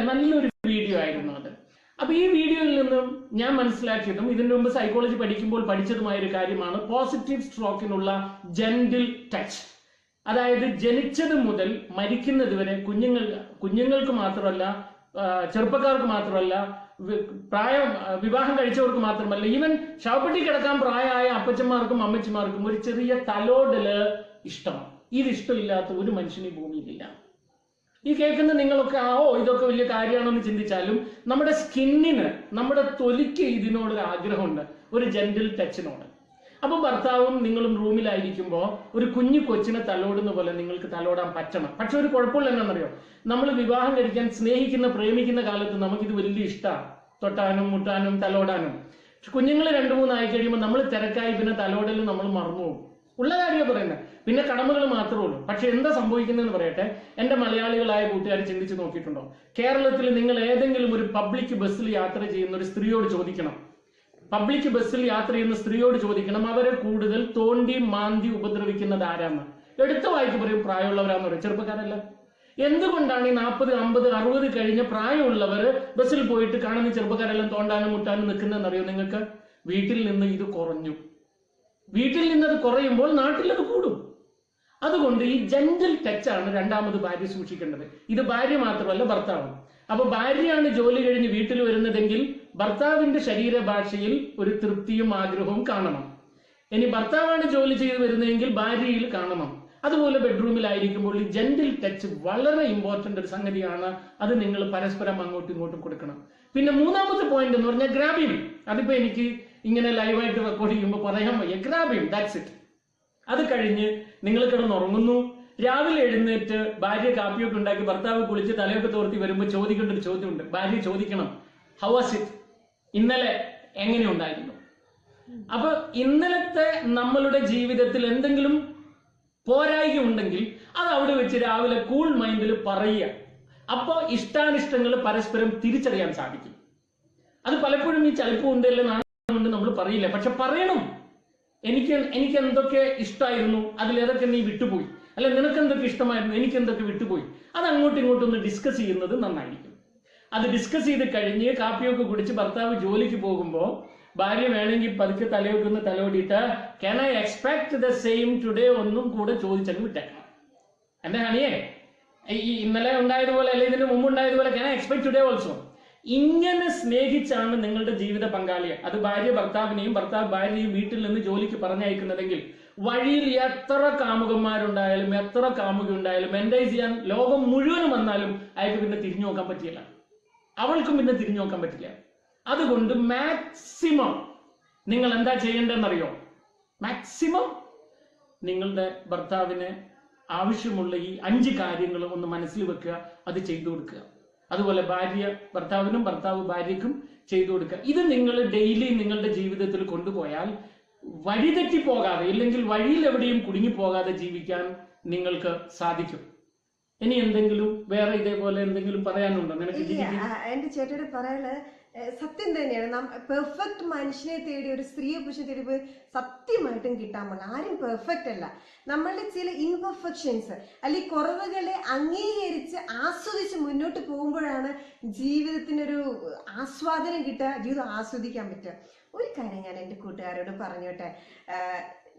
നല്ലൊരു വീഡിയോ ആയിരുന്നു അത്. അപ്പൊ ഈ വീഡിയോയിൽ നിന്നും ഞാൻ മനസ്സിലാക്കിയതും ഇതിനു മുമ്പ് സൈക്കോളജി പഠിക്കുമ്പോൾ പഠിച്ചതുമായ ഒരു കാര്യമാണ് പോസിറ്റീവ് സ്ട്രോക്കിനുള്ള ജെന്റിൽ ടച്ച്. അതായത് ജനിച്ചത് മുതൽ മരിക്കുന്നത് വരെ കുഞ്ഞുങ്ങൾക്ക് മാത്രമല്ല, ചെറുപ്പക്കാർക്ക് മാത്രമല്ല, വിവാഹം കഴിച്ചവർക്ക് മാത്രമല്ല, ഈവൻ ശവപ്പെട്ടി കിടക്കാൻ പ്രായമായ അപ്പച്ചന്മാർക്കും അമ്മച്ചിമാർക്കും ഒരു ചെറിയ തലോടല് ഇഷ്ടമാണ്. ഇതിഷ്ടമില്ലാത്ത ഒരു മനുഷ്യന് ഭൂമിയിലില്ല. ഈ കേൾക്കുന്ന നിങ്ങളൊക്കെ ഇതൊക്കെ വലിയ കാര്യമാണെന്ന് ചിന്തിച്ചാലും നമ്മുടെ സ്കിന്നിന്, നമ്മുടെ തൊലിക്ക് ഇതിനോടൊരു ആഗ്രഹമുണ്ട്, ഒരു ജെന്റിൽ ടച്ചിനോട്. അപ്പൊ ഭർത്താവും നിങ്ങളും റൂമിലായിരിക്കുമ്പോൾ ഒരു കുഞ്ഞു കൊച്ചിനെ തലോടുന്ന പോലെ നിങ്ങൾക്ക് തലോടാൻ പറ്റണം. പക്ഷെ ഒരു കുഴപ്പമില്ല എന്നാണെന്നറിയോ, നമ്മൾ വിവാഹം കഴിക്കാൻ സ്നേഹിക്കുന്ന പ്രേമിക്കുന്ന കാലത്ത് നമുക്കിത് വലിയ ഇഷ്ടമാണ്, തൊട്ടാനും മുട്ടാനും തലോടാനും. കുഞ്ഞുങ്ങൾ 2-3 ആയി കഴിയുമ്പോൾ നമ്മൾ തിരക്കായി പിന്നെ തലോടലും നമ്മൾ മറന്നുപോകും. ഉള്ള കാര്യമാണ് പറയുന്നത്. പിന്നെ കടമകൾ മാത്രമേ ഉള്ളൂ. പക്ഷെ എന്താ സംഭവിക്കുന്നതെന്ന് പറയട്ടെ, എന്റെ മലയാളികളായ കൂട്ടുകാർ ചിന്തിച്ച് നോക്കിയിട്ടുണ്ടോ? കേരളത്തിൽ നിങ്ങൾ ഏതെങ്കിലും ഒരു പബ്ലിക് ബസ്സിൽ യാത്ര ചെയ്യുന്ന ഒരു സ്ത്രീയോട് ചോദിക്കണം, പബ്ലിക് ബസ്സിൽ യാത്ര ചെയ്യുന്ന സ്ത്രീയോട് ചോദിക്കണം, അവരെ കൂടുതൽ തോണ്ടി മാന്തി ഉപദ്രവിക്കുന്നത് ആരാന്ന്. എടുത്ത വായിക്ക് പറയും പ്രായമുള്ളവരാന്ന് പറയും, ചെറുപ്പക്കാരല്ല. എന്തുകൊണ്ടാണ് ഈ 40, 50, 60 കഴിഞ്ഞ പ്രായമുള്ളവർ ബസ്സിൽ പോയിട്ട് കാണുന്ന ചെറുപ്പക്കാരെല്ലാം തോണ്ടാനും മുട്ടാനും നിൽക്കുന്നതെന്ന് അറിയോ നിങ്ങൾക്ക്? വീട്ടിൽ നിന്ന് ഇത് കുറഞ്ഞു. വീട്ടിൽ നിന്നത് കുറയുമ്പോൾ നാട്ടിൽ അത് കൂടും. അതുകൊണ്ട് ഈ ജെന്റിൽ ടച്ചാണ് രണ്ടാമത് ഭാര്യ സൂക്ഷിക്കേണ്ടത്. ഇത് ഭാര്യ മാത്രമല്ല, ഭർത്താവും. അപ്പൊ ഭാര്യയാണ് ജോലി കഴിഞ്ഞ് വീട്ടിൽ വരുന്നതെങ്കിൽ ഭർത്താവിന്റെ ശരീരഭാഷയിൽ ഒരു തൃപ്തിയും ആഗ്രഹവും കാണണം. ഇനി ഭർത്താവാണ് ജോലി ചെയ്ത് വരുന്നതെങ്കിൽ ഭാര്യയിൽ കാണണം. അതുപോലെ ബെഡ്റൂമിലായിരിക്കുമ്പോൾ ഈ ജെന്റിൽ ടച്ച് വളരെ ഇമ്പോർട്ടന്റ് ഒരു സംഗതിയാണ്. അത് നിങ്ങൾ പരസ്പരം അങ്ങോട്ടും ഇങ്ങോട്ടും കൊടുക്കണം. പിന്നെ 3ാമത്തെ പോയിന്റ് എന്ന് പറഞ്ഞാൽ ഗ്രാബിങ്. അതിപ്പോ എനിക്ക് ഇങ്ങനെ ലൈവായിട്ട് റെക്കോർഡ് ചെയ്യുമ്പോൾ പറയാൻ വയ്യ. Grabbing, that's it. അത് കഴിഞ്ഞ് നിങ്ങൾ കിടന്നുറങ്ങുന്നു. രാവിലെ എഴുന്നേറ്റ് ഭാര്യ കാപ്പിയൊക്കെ ഉണ്ടാക്കി ഭർത്താവ് കുളിച്ച് തലയൊക്കെ തോർത്തി വരുമ്പോൾ ചോദിക്കേണ്ട ഒരു ചോദ്യമുണ്ട്. ഭാര്യ ചോദിക്കണം, ഹൗ വാസ് ഇറ്റ്? ഇന്നലെ എങ്ങനെ ഉണ്ടായിരുന്നു? അപ്പൊ ഇന്നലത്തെ നമ്മളുടെ ജീവിതത്തിൽ എന്തെങ്കിലും പോരായ്ക ഉണ്ടെങ്കിൽ അത് അവിടെ വെച്ച് രാവിലെ കൂൾ മൈൻഡിൽ പറയുക. അപ്പൊ ഇഷ്ടാനിഷ്ടങ്ങൾ പരസ്പരം തിരിച്ചറിയാൻ സാധിക്കും. അത് പലപ്പോഴും ഈ ചലിപ്പുണ്ട് കൊണ്ട് നമ്മൾ പറയില്ല, പക്ഷെ പറയണം. എനിക്ക് എന്തൊക്കെ ഇഷ്ടമായിരുന്നു, അതിലേതൊക്കെ നീ വിട്ടുപോയി, അല്ല നിനക്ക് എന്തൊക്കെ ഇഷ്ടമായിരുന്നു, എനിക്ക് എന്തൊക്കെ വിട്ടുപോയി, അത് അങ്ങോട്ടും ഇങ്ങോട്ടും ഒന്ന് ഡിസ്കസ് ചെയ്യുന്നത് നന്നായിരിക്കും. അത് ഡിസ്കസ് ചെയ്ത് കഴിഞ്ഞ് കാപ്പിയൊക്കെ കുടിച്ച് ഭർത്താവ് ജോലിക്ക് പോകുമ്പോൾ ഭാര്യ വേണമെങ്കിൽ പതുക്കെ തലയൊക്കെ ഒന്ന് തലോടിയിട്ട് can I expect the same today ഒന്നും കൂടെ ചോദിച്ചങ്ങ് വിട്ടേക്കണം. എന്റെ ഹണിയെ, ഈ ഇന്നലെ ഉണ്ടായതുപോലെ അല്ലെങ്കിൽ ഇതിന് മുമ്പ് ഉണ്ടായതുപോലെ can I expect today also. ഇങ്ങനെ സ്നേഹിച്ചാണ് നിങ്ങളുടെ ജീവിത പങ്കാളിയെ, അത് ഭാര്യ ഭർത്താവിനെയും ഭർത്താവ് ഭാര്യയെയും വീട്ടിൽ നിന്ന് ജോലിക്ക് പറഞ്ഞയക്കുന്നതെങ്കിൽ വഴിയിൽ എത്ര കാമുകന്മാരുണ്ടായാലും എത്ര കാമുക ഉണ്ടായാലും എൻഡൈസ് ചെയ്യാൻ ലോകം മുഴുവനും വന്നാലും അയാൾക്ക് പിന്നെ തിരിഞ്ഞു നോക്കാൻ പറ്റില്ല, അവൾക്കും പിന്നെ തിരിഞ്ഞു നോക്കാൻ പറ്റില്ല. അതുകൊണ്ട് മാക്സിമം നിങ്ങൾ എന്താ ചെയ്യേണ്ടതെന്നറിയോ? മാക്സിമം നിങ്ങളുടെ ഭർത്താവിന് ആവശ്യമുള്ള ഈ 5 കാര്യങ്ങൾ ഒന്ന് മനസ്സിൽ വെക്കുക, അത് ചെയ്തു കൊടുക്കുക. അതുപോലെ ഭാര്യ ഭർത്താവിനും ഭർത്താവ് ഭാര്യയ്ക്കും ചെയ്തു കൊടുക്കുക. ഇത് നിങ്ങൾ ഡെയിലി നിങ്ങളുടെ ജീവിതത്തിൽ കൊണ്ടുപോയാൽ വഴിതെറ്റി പോകാതെ, ഇല്ലെങ്കിൽ വഴിയിൽ എവിടെയും കുടുങ്ങിപ്പോകാതെ ജീവിക്കാൻ നിങ്ങൾക്ക് സാധിക്കും. ഇനി എന്തെങ്കിലും വേറെ ഇതേപോലെ എന്തെങ്കിലും പറയാനുണ്ടോ നിനക്ക്? എന്റെ ചേട്ടയുടെ പറയാന് സത്യം തന്നെയാണ്. പെർഫെക്റ്റ് മനുഷ്യനെ തേടി, ഒരു സ്ത്രീയെ പുരുഷനെ തേടി പോയി സത്യമായിട്ടും കിട്ടാൻ പാടില്ല. ആരും പെർഫെക്റ്റ് അല്ല. നമ്മളുടെ ചില ഇൻപെർഫെക്ഷൻസ് അല്ലെങ്കിൽ കുറവുകളെ അംഗീകരിച്ച് ആസ്വദിച്ച് മുന്നോട്ട് പോകുമ്പോഴാണ് ജീവിതത്തിനൊരു ആസ്വാദനം കിട്ടുക, ജീവിതം ആസ്വദിക്കാൻ പറ്റുക. ഒരു കാര്യം ഞാൻ എൻ്റെ കൂട്ടുകാരോട് പറഞ്ഞോട്ടെ,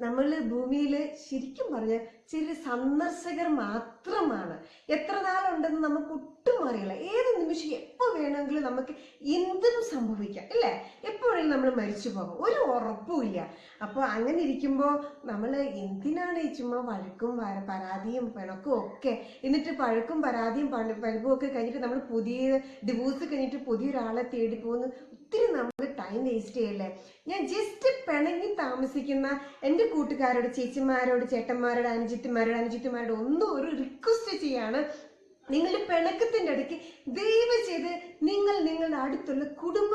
നമ്മൾ ഭൂമിയിൽ ശരിക്കും പറഞ്ഞ ചില സന്ദർശകർ മാത്രമാണ്. എത്ര നാളുണ്ടെന്ന് നമുക്ക് ഒട്ടും അറിയില്ല. ഏത് നിമിഷം എപ്പോൾ വേണമെങ്കിലും നമുക്ക് എന്തും സംഭവിക്കാം, അല്ലേ? എപ്പോഴും നമ്മൾ മരിച്ചു പോകും, ഒരു ഉറപ്പുമില്ല. അപ്പോൾ അങ്ങനെ ഇരിക്കുമ്പോൾ നമ്മൾ എന്തിനാണ് ഈ ചുമ്മാ വഴക്കും പരാതിയും പിണക്കും ഒക്കെ, എന്നിട്ട് പഴക്കും പരാതിയും പഴുപ്പും ഒക്കെ കഴിഞ്ഞിട്ട് നമ്മൾ പുതിയ ഡിവോഴ്സ് കഴിഞ്ഞിട്ട് പുതിയൊരാളെ തേടി പോകുന്നു. ഒത്തിരി നമ്മൾ ടൈം വേസ്റ്റ് ചെയ്യല്ലേ. ഞാൻ ജസ്റ്റ് പിണങ്ങി താമസിക്കുന്ന എൻ്റെ കൂട്ടുകാരോട്, ചേച്ചിമാരോട്, ചേട്ടന്മാരോട്, അനുജിത്തുമാരോട് ഒന്നും ഒരു റിക്വസ്റ്റ് ചെയ്യാണ്. നിങ്ങളുടെ പിണക്കത്തിൻ്റെ ഇടയ്ക്ക് ദയവ് ചെയ്ത് നിങ്ങളുടെ അടുത്തുള്ള കുടുംബ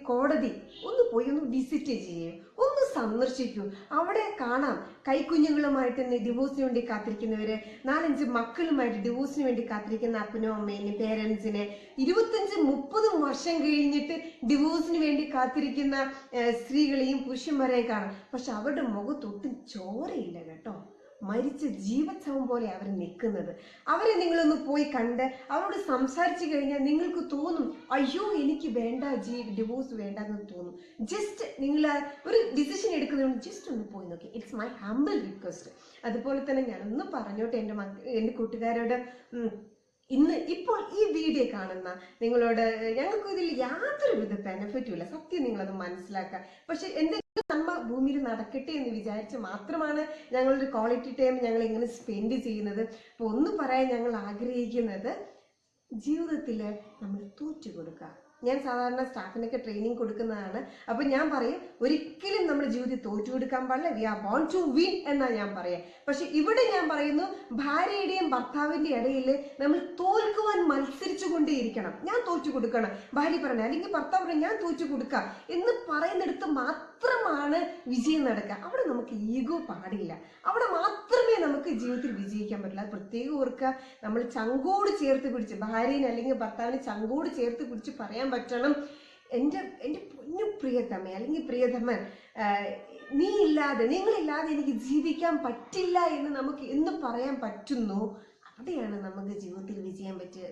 കോടതി ഒന്ന് വിസിറ്റ് ചെയ്യൂ, ഒന്ന് സന്ദർശിക്കൂ. അവിടെ കാണാം കൈക്കുഞ്ഞുങ്ങളുമായിട്ട് ഡിവോഴ്സിന് വേണ്ടി കാത്തിരിക്കുന്നവര്, 4-5 മക്കളുമായിട്ട് ഡിവോഴ്സിന് വേണ്ടി കാത്തിരിക്കുന്ന അപ്പനോ അമ്മേനെ, പേരൻസിനെ, 25-30 വർഷം കഴിഞ്ഞിട്ട് ഡിവോഴ്സിന് വേണ്ടി കാത്തിരിക്കുന്ന സ്ത്രീകളെയും പുരുഷന്മാരെയും കാണാം. പക്ഷെ അവരുടെ മുഖത്തൊട്ടും ചോരയില്ല കേട്ടോ. മരിച്ച ജീവച്ഛവം പോലെ അവർ നിൽക്കുന്നത്. അവരെ നിങ്ങളൊന്ന് പോയി കണ്ട് അവരോട് സംസാരിച്ചു കഴിഞ്ഞാൽ നിങ്ങൾക്ക് തോന്നും, അയ്യോ എനിക്ക് വേണ്ട, ഡിവോഴ്സ് വേണ്ട എന്ന് തോന്നും. ജസ്റ്റ് നിങ്ങൾ ഒരു ഡിസിഷൻ എടുക്കുന്നതുകൊണ്ട് ജസ്റ്റ് ഒന്ന് പോയി നോക്കി. It's my humble request. അതുപോലെ തന്നെ ഞാനൊന്ന് പറഞ്ഞോട്ടെ എൻ്റെ കൂട്ടുകാരോട്, ഇപ്പോൾ ഈ വീഡിയോ കാണുന്ന നിങ്ങളോട് ഞങ്ങൾക്ക് ഇതിൽ യാതൊരുവിധ ബെനിഫിറ്റും ഇല്ല, സത്യം നിങ്ങളത് മനസ്സിലാക്കുക. പക്ഷെ എന്തെങ്കിലും നന്മ ഭൂമിയിൽ നടക്കട്ടെ എന്ന് വിചാരിച്ച് മാത്രമാണ് ഞങ്ങളൊരു ക്വാളിറ്റി ടൈം ഞങ്ങൾ ഇങ്ങനെ സ്പെൻഡ് ചെയ്യുന്നത്. അപ്പോൾ ഒന്ന് പറയാൻ ഞങ്ങൾ ആഗ്രഹിക്കുന്നത്, ജീവിതത്തിൽ നമ്മൾ തോറ്റു കൊടുക്കുക. ഞാൻ സാധാരണ സ്റ്റാഫിനൊക്കെ ട്രെയിനിങ് കൊടുക്കുന്നതാണ്. അപ്പം ഞാൻ പറയും, ഒരിക്കലും നമ്മുടെ ജീവിതത്തിൽ തോറ്റു കൊടുക്കാൻ പാടില്ല. We are born to win എന്നാണ് ഞാൻ പറയാം. പക്ഷെ ഇവിടെ ഞാൻ പറയുന്നു, ഭാര്യയുടെയും ഭർത്താവിൻ്റെ ഇടയിൽ നമ്മൾ തോൽക്കുവാൻ മത്സരിച്ചു കൊണ്ടേയിരിക്കണം. ഞാൻ തോറ്റു കൊടുക്കണം ഭാര്യ പറഞ്ഞ, അല്ലെങ്കിൽ ഭർത്താവ് പറഞ്ഞ ഞാൻ തോറ്റു കൊടുക്കാം എന്ന് പറയുന്നിടത്ത് മാത്രമാണ് വിജയം നടക്കുക. അവിടെ നമുക്ക് ഈഗോ പാടില്ല. അവിടെ മാത്രമേ നമുക്ക് ജീവിതത്തിൽ വിജയിക്കാൻ പറ്റില്ല. അത് പ്രത്യേകം ഓർക്കുക. നമ്മൾ ചങ്കോട് ചേർത്ത് പിടിച്ച്, ഭാര്യനെ അല്ലെങ്കിൽ ഭർത്താവിനെ ചങ്കോട് ചേർത്ത് പിടിച്ച് പറയാൻ പറ്റണം, എൻ്റെ പൊന്നു പ്രിയതമ അല്ലെങ്കിൽ പ്രിയതമൻ, നിങ്ങളില്ലാതെ എനിക്ക് ജീവിക്കാൻ പറ്റില്ല എന്ന് നമുക്ക് എന്ന് പറയാൻ പറ്റുന്നു. അവിടെയാണ് നമുക്ക് ജീവിതത്തിൽ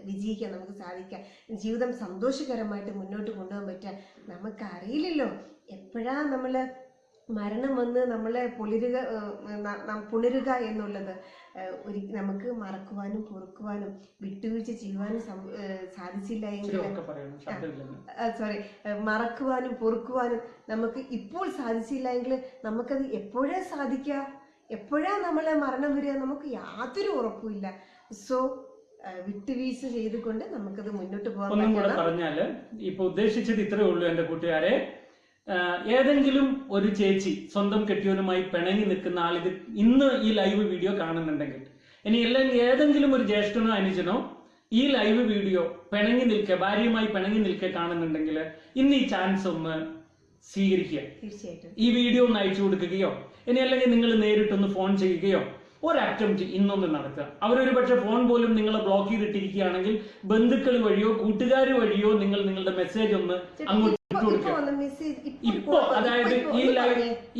വിജയിക്കാൻ നമുക്ക് സാധിക്കുക. ജീവിതം സന്തോഷകരമായിട്ട് മുന്നോട്ട് കൊണ്ടുപോകാൻ പറ്റുക. നമുക്കറിയില്ലല്ലോ എപ്പോഴാ നമ്മൾ മരണം വന്ന് നമ്മളെ പുണരുക എന്നുള്ളത്. നമുക്ക് മറക്കുവാനും പൊറുക്കുവാനും വിട്ടുവീഴ്ച ചെയ്യുവാനും സാധിച്ചില്ല എങ്കിൽ, മറക്കുവാനും പൊറുക്കുവാനും നമുക്ക് ഇപ്പോൾ സാധിച്ചില്ല എങ്കിൽ നമുക്കത് എപ്പോഴാ സാധിക്കുക, എപ്പോഴാ നമ്മളെ മരണം വരിക, നമുക്ക് യാതൊരു ഉറപ്പുമില്ല. സോ വിട്ടുവീഴ്ച ചെയ്തുകൊണ്ട് നമുക്കത് മുന്നോട്ട് പോകാൻ. ഒന്നും കൂടെ പറഞ്ഞാല് ഇപ്പൊ ഉദ്ദേശിച്ചത് ഇത്രേ ഉള്ളൂ എന്റെ കൂട്ടുകാരെ. ഏതെങ്കിലും ഒരു ചേച്ചി സ്വന്തം കെട്ടിയവനുമായി പിണങ്ങി നിൽക്കുന്ന ആളിത് ഇന്ന് ഈ ലൈവ് വീഡിയോ കാണുന്നുണ്ടെങ്കിൽ, ഇനി ഏതെങ്കിലും ഒരു ജ്യേഷ്ഠനോ അനുജനോ ഈ ലൈവ് വീഡിയോ ഭാര്യയുമായി പിണങ്ങി നിൽക്കെ കാണുന്നുണ്ടെങ്കിൽ ഇന്ന് ഈ ചാൻസ് ഒന്ന് സ്വീകരിക്കുക. തീർച്ചയായിട്ടും ഈ വീഡിയോ ഒന്ന് അയച്ചു കൊടുക്കുകയോ ഇനി അല്ലെങ്കിൽ നിങ്ങൾ നേരിട്ടൊന്ന് ഫോൺ ചെയ്യുകയോ ഒരു അറ്റംപ്റ്റ് ഇന്നൊന്ന് നടത്തുക. അവരൊരു പക്ഷെ ഫോൺ പോലും നിങ്ങളെ ബ്ലോക്ക് ചെയ്തിട്ടിരിക്കുകയാണെങ്കിൽ ബന്ധുക്കൾ വഴിയോ കൂട്ടുകാർ വഴിയോ നിങ്ങളുടെ മെസ്സേജ് ഒന്ന് അങ്ങോട്ട് ഇപ്പോ, അതായത്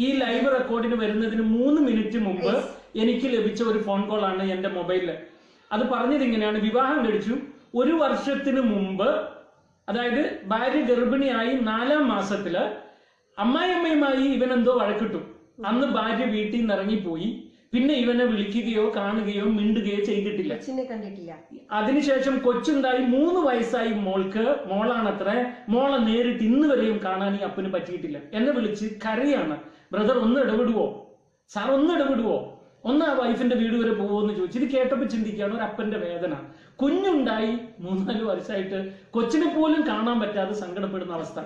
ഈ ലൈവ് റെക്കോർഡിന് വരുന്നതിന് 3 മിനിറ്റ് മുമ്പ് എനിക്ക് ലഭിച്ച ഒരു ഫോൺ കോൾ ആണ് എന്റെ മൊബൈലില്. അത് പറഞ്ഞത് ഇങ്ങനെയാണ്: വിവാഹം കഴിച്ചു 1 വർഷത്തിന് മുമ്പ്, അതായത് ഭാര്യ ഗർഭിണിയായി 4-ാം മാസത്തില് അമ്മായിയമ്മയുമായി ഇവനെന്തോ വഴക്കിട്ടു. അന്ന് ഭാര്യ വീട്ടിൽ നിന്ന് ഇറങ്ങിപ്പോയി. പിന്നെ ഇവനെ വിളിക്കുകയോ കാണുകയോ മിണ്ടുകയോ ചെയ്തിട്ടില്ല. അതിനുശേഷം കൊച്ചുണ്ടായി 3 വയസ്സായി മോളാണത്രേ. മോളെ നേരിട്ട് ഇന്ന് വരെയും കാണാൻ ഈ അപ്പന് പറ്റിയിട്ടില്ല. എന്നെ വിളിച്ച് കരയാണ്, ബ്രദർ ഒന്ന് ഇടപെടുവോ, സാർ ഒന്ന് ഇടപെടുവോ, ഒന്ന് ആ വൈഫിന്റെ വീട് വരെ പോകുമെന്ന് ചോദിച്ചു. ഇത് കേട്ടപ്പോ ചിന്തിക്കുകയാണ് ഒരു അപ്പന്റെ വേദന. കുഞ്ഞുണ്ടായി 3-4 വർഷമായിട്ട് കൊച്ചിനെ പോലും കാണാൻ പറ്റാതെ സങ്കടപ്പെടുന്ന അവസ്ഥ.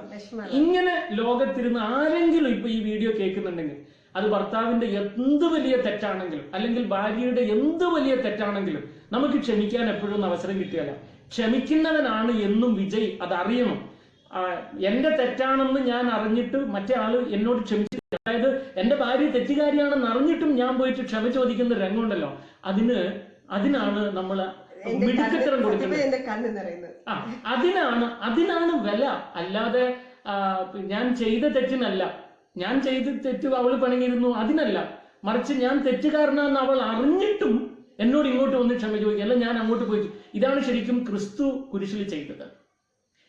ഇങ്ങനെ ലോകത്തിരുന്ന് ആരെങ്കിലും ഇപ്പൊ ഈ വീഡിയോ കേൾക്കുന്നുണ്ടെങ്കിൽ, അത് ഭർത്താവിന്റെ എന്ത് വലിയ തെറ്റാണെങ്കിലും അല്ലെങ്കിൽ ഭാര്യയുടെ എന്ത് വലിയ തെറ്റാണെങ്കിലും നമുക്ക് ക്ഷമിക്കാൻ എപ്പോഴും അവസരം കിട്ടിയല്ല. ക്ഷമിക്കുന്നവനാണ് എന്നും വിജയ്. അതറിയണം. എന്റെ തെറ്റാണെന്ന് ഞാൻ അറിഞ്ഞിട്ട് മറ്റേ ആള് എന്നോട് ക്ഷമിച്ചിട്ടില്ല, അതായത് എന്റെ ഭാര്യ തെറ്റുകാരിയാണെന്ന് അറിഞ്ഞിട്ടും ഞാൻ പോയിട്ട് ക്ഷമ ചോദിക്കുന്ന രംഗമുണ്ടല്ലോ, അതിനാണ് നമ്മൾ മിടുക്കത്തരം കൊടുക്കുന്നത്. എന്റെ കണ്ണ് നിറയുന്നത്. അതിനാണ് വില. അല്ലാതെ ഞാൻ ചെയ്ത തെറ്റിനല്ല, ഞാൻ ചെയ്ത തെറ്റ് അവള് പണിങ്ങിയിരുന്നു അതിനല്ല, മറിച്ച് ഞാൻ തെറ്റുകാരനാണെന്ന് അവൾ അറിഞ്ഞിട്ടും എന്നോട് ഇങ്ങോട്ട് വന്ന് ക്ഷമ ചോദിക്കുക, അല്ല ഞാൻ അങ്ങോട്ട് പോയി. ഇതാണ് ശരിക്കും ക്രിസ്തു കുരിശിൽ ചെയ്തത്.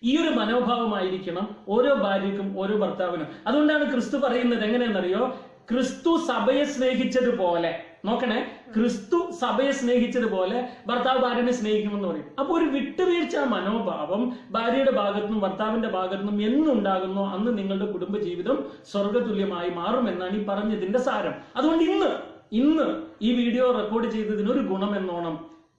ഈ ഒരു മനോഭാവമായിരിക്കണം ഓരോ ഭാര്യയ്ക്കും ഓരോ ഭർത്താവിനും. അതുകൊണ്ടാണ് ക്രിസ്തു പറയുന്നത് എങ്ങനെയാണെന്നറിയോ, ക്രിസ്തു സഭയെ സ്നേഹിച്ചതുപോലെ, നോക്കണേ, ക്രിസ്തു സഭയെ സ്നേഹിച്ചതുപോലെ ഭർത്താവ് ഭാര്യനെ സ്നേഹിക്കുമെന്ന് പറയും. അപ്പൊ ഒരു വിട്ടുവീഴ്ച മനോഭാവം ഭാര്യയുടെ ഭാഗത്തുനിന്നും ഭർത്താവിന്റെ ഭാഗത്തുനിന്നും എന്നുണ്ടാകുന്നോ അന്ന് നിങ്ങളുടെ കുടുംബജീവിതം സ്വർഗതുല്യമായി മാറുമെന്നാണ് ഈ പറഞ്ഞതിന്റെ സാരം. അതുകൊണ്ട് ഇന്ന് ഈ വീഡിയോ റെക്കോർഡ് ചെയ്തതിന് ഒരു ഗുണം എന്നോണം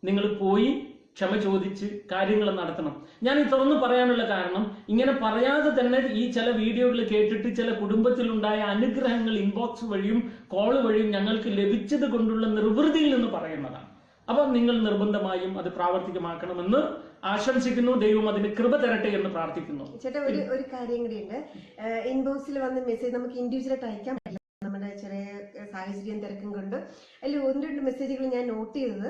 നിങ്ങൾ പോയി ക്ഷമ ചോദിച്ച് കാര്യങ്ങൾ നടത്തണം. ഞാൻ ഈ തുറന്നു പറയാനുള്ള കാരണം, ഇങ്ങനെ പറയാതെ തന്നെ ഈ ചില വീഡിയോകൾ കേട്ടിട്ട് ചില കുടുംബത്തിലുണ്ടായ അനുഗ്രഹങ്ങൾ ഇൻബോക്സ് വഴിയും കോള് വഴിയും ഞങ്ങൾക്ക് ലഭിച്ചത് കൊണ്ടുള്ള നിർവൃതിയിൽ നിന്ന് പറയുന്നതാണ്. അപ്പൊ നിങ്ങൾ നിർബന്ധമായും അത് പ്രാവർത്തികമാക്കണമെന്ന് ആശംസിക്കുന്നു. ദൈവം അതിന് കൃപ തരട്ടെ എന്ന് പ്രാർത്ഥിക്കുന്നു. ചേട്ടാ, ഒരു കാര്യം കൂടിയുണ്ട്. ഇൻബോക്സിൽ വന്ന മെസ്സേജ് നമുക്ക് ഇൻഡിവിജ്വലായിട്ട് അയക്കാൻ പറ്റില്ല, നമ്മുടെ ചെറിയ സാഹചര്യം തിരക്കും കൊണ്ട്. അതിൽ 1-2 മെസ്സേജുകൾ ഞാൻ നോട്ട് ചെയ്തത്,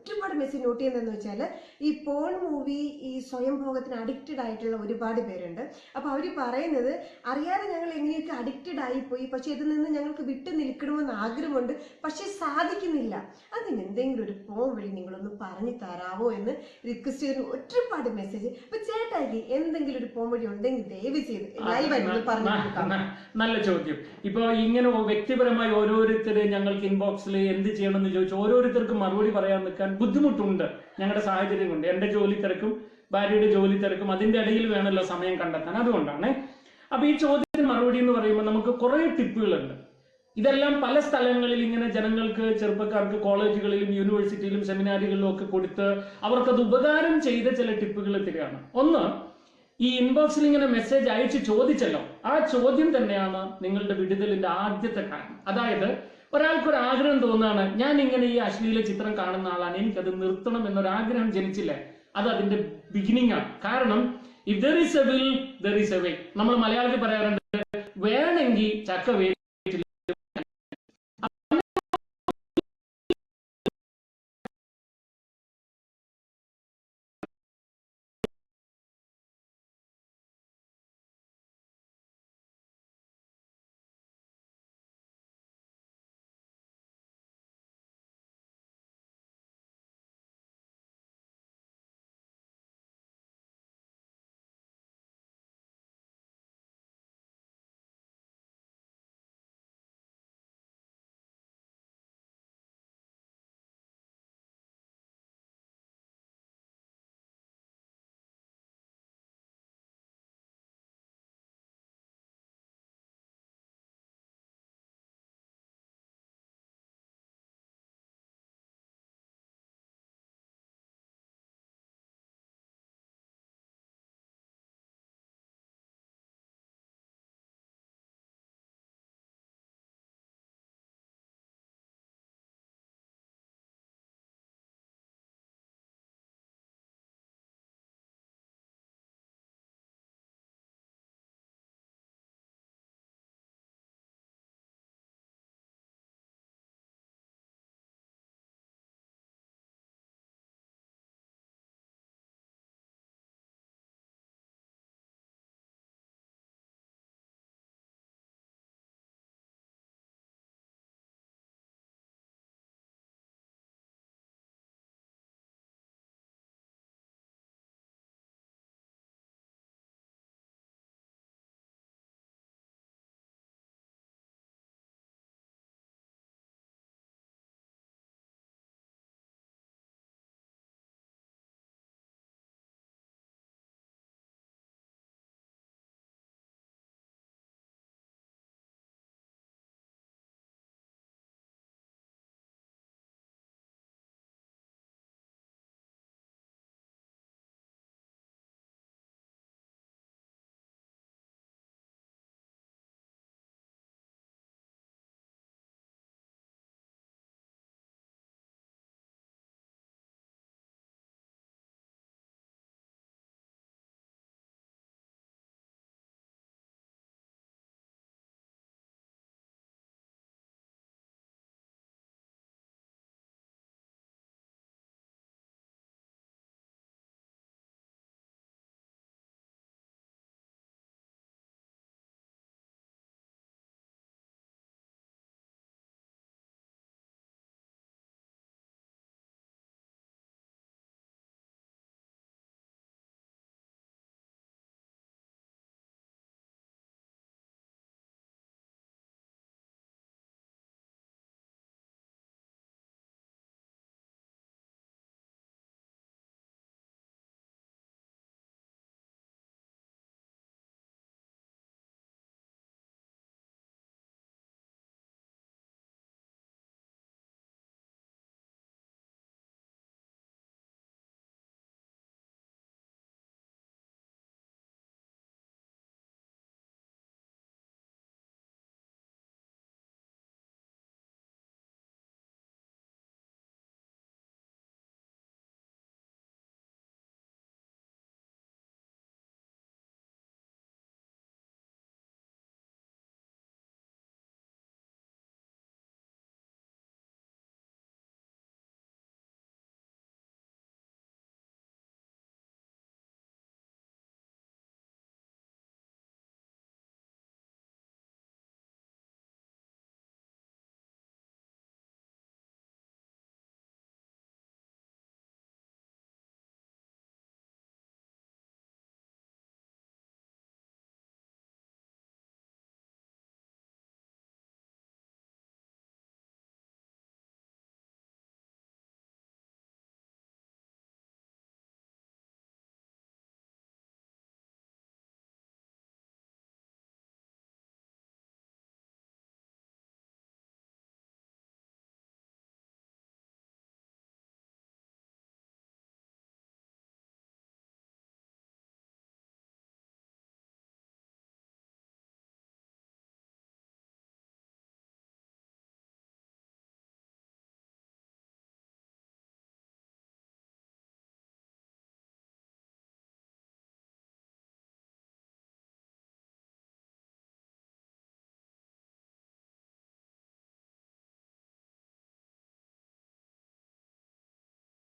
ഒരുപാട് മെസ്സേജ് നോട്ട് ചെയ്യുന്നതെന്ന് വെച്ചാൽ, ഈ പോൺ മൂവി ഈ സ്വയംഭോഗത്തിന് അഡിക്റ്റഡ് ആയിട്ടുള്ള ഒരുപാട് പേരുണ്ട്. അപ്പൊ അവര് പറയുന്നത്, അറിയാതെ ഞങ്ങൾ എങ്ങനെയൊക്കെ അഡിക്റ്റഡ് ആയിപ്പോയി, പക്ഷെ ഇതിൽ നിന്ന് ഞങ്ങൾക്ക് വിട്ടു നിൽക്കണമെന്ന് ആഗ്രഹമുണ്ട്, പക്ഷെ സാധിക്കുന്നില്ല. അതിന് എന്തെങ്കിലും ഒരു പോം വഴി നിങ്ങളൊന്ന് പറഞ്ഞു തരാവോ എന്ന് റിക്വസ്റ്റ് ചെയ്യുന്ന ഒരുപാട് മെസ്സേജ്. അപ്പൊ ചേട്ടാക്കി എന്തെങ്കിലും ഒരു പോം വഴി ഉണ്ടെങ്കിൽ ദയവ് ചെയ്ത് ലൈവായിട്ട് പറഞ്ഞു കൊടുക്കാം. നല്ല ചോദ്യം. ഇപ്പൊ ഇങ്ങനെ വ്യക്തിപരമായി ഓരോരുത്തര് ഞങ്ങൾക്ക് ഇൻബോക്സിൽ എന്ത് ചെയ്യണമെന്ന് ചോദിച്ചു ഓരോരുത്തർക്കും മറുപടി പറയാൻ നിൽക്കാൻ ബുദ്ധിമുട്ടുണ്ട്. ഞങ്ങളുടെ സാഹചര്യം കൊണ്ട്, എന്റെ ജോലി തിരക്കും ഭാര്യയുടെ ജോലി തിരക്കും, അതിന്റെ ഇടയിൽ വേണമല്ലോ സമയം കണ്ടെത്താൻ. അതുകൊണ്ടാണ്. അപ്പൊ ഈ ചോദ്യത്തിന് മറുപടി എന്ന് പറയുമ്പോൾ നമുക്ക് കുറെ ടിപ്പുകളുണ്ട്. ഇതെല്ലാം പല സ്ഥലങ്ങളിൽ ഇങ്ങനെ ജനങ്ങൾക്ക്, ചെറുപ്പക്കാർക്ക് കോളേജുകളിലും യൂണിവേഴ്സിറ്റിയിലും സെമിനാറുകളിലും ഒക്കെ കൊടുത്ത് അവർക്കത് ഉപകാരം ചെയ്ത ചില ടിപ്പുകൾ തരികയാണ്. ഒന്ന്, ഈ ഇൻബോക്സിൽ ഇങ്ങനെ മെസ്സേജ് അയച്ച് ചോദിച്ചല്ലോ, ആ ചോദ്യം തന്നെയാണ് നിങ്ങളുടെ വിടുതലിന്റെ ആദ്യത്തെ കാരണം. അതായത് ഒരാൾക്കൊരു ആഗ്രഹം തോന്നുകയാണ്, ഞാൻ ഇങ്ങനെ ഈ അശ്ലീല ചിത്രം കാണുന്ന ആളാണ്, എനിക്കത് നിർത്തണം എന്നൊരാഗ്രഹം ജനിച്ചില്ലേ, അത് അതിന്റെ ബിഗിനിങ് ആണ്. കാരണം if there is A will there is a way. നമ്മൾ മലയാളത്തിൽ പറയാറുണ്ട്, വേണമെങ്കിൽ ചക്ക വേലി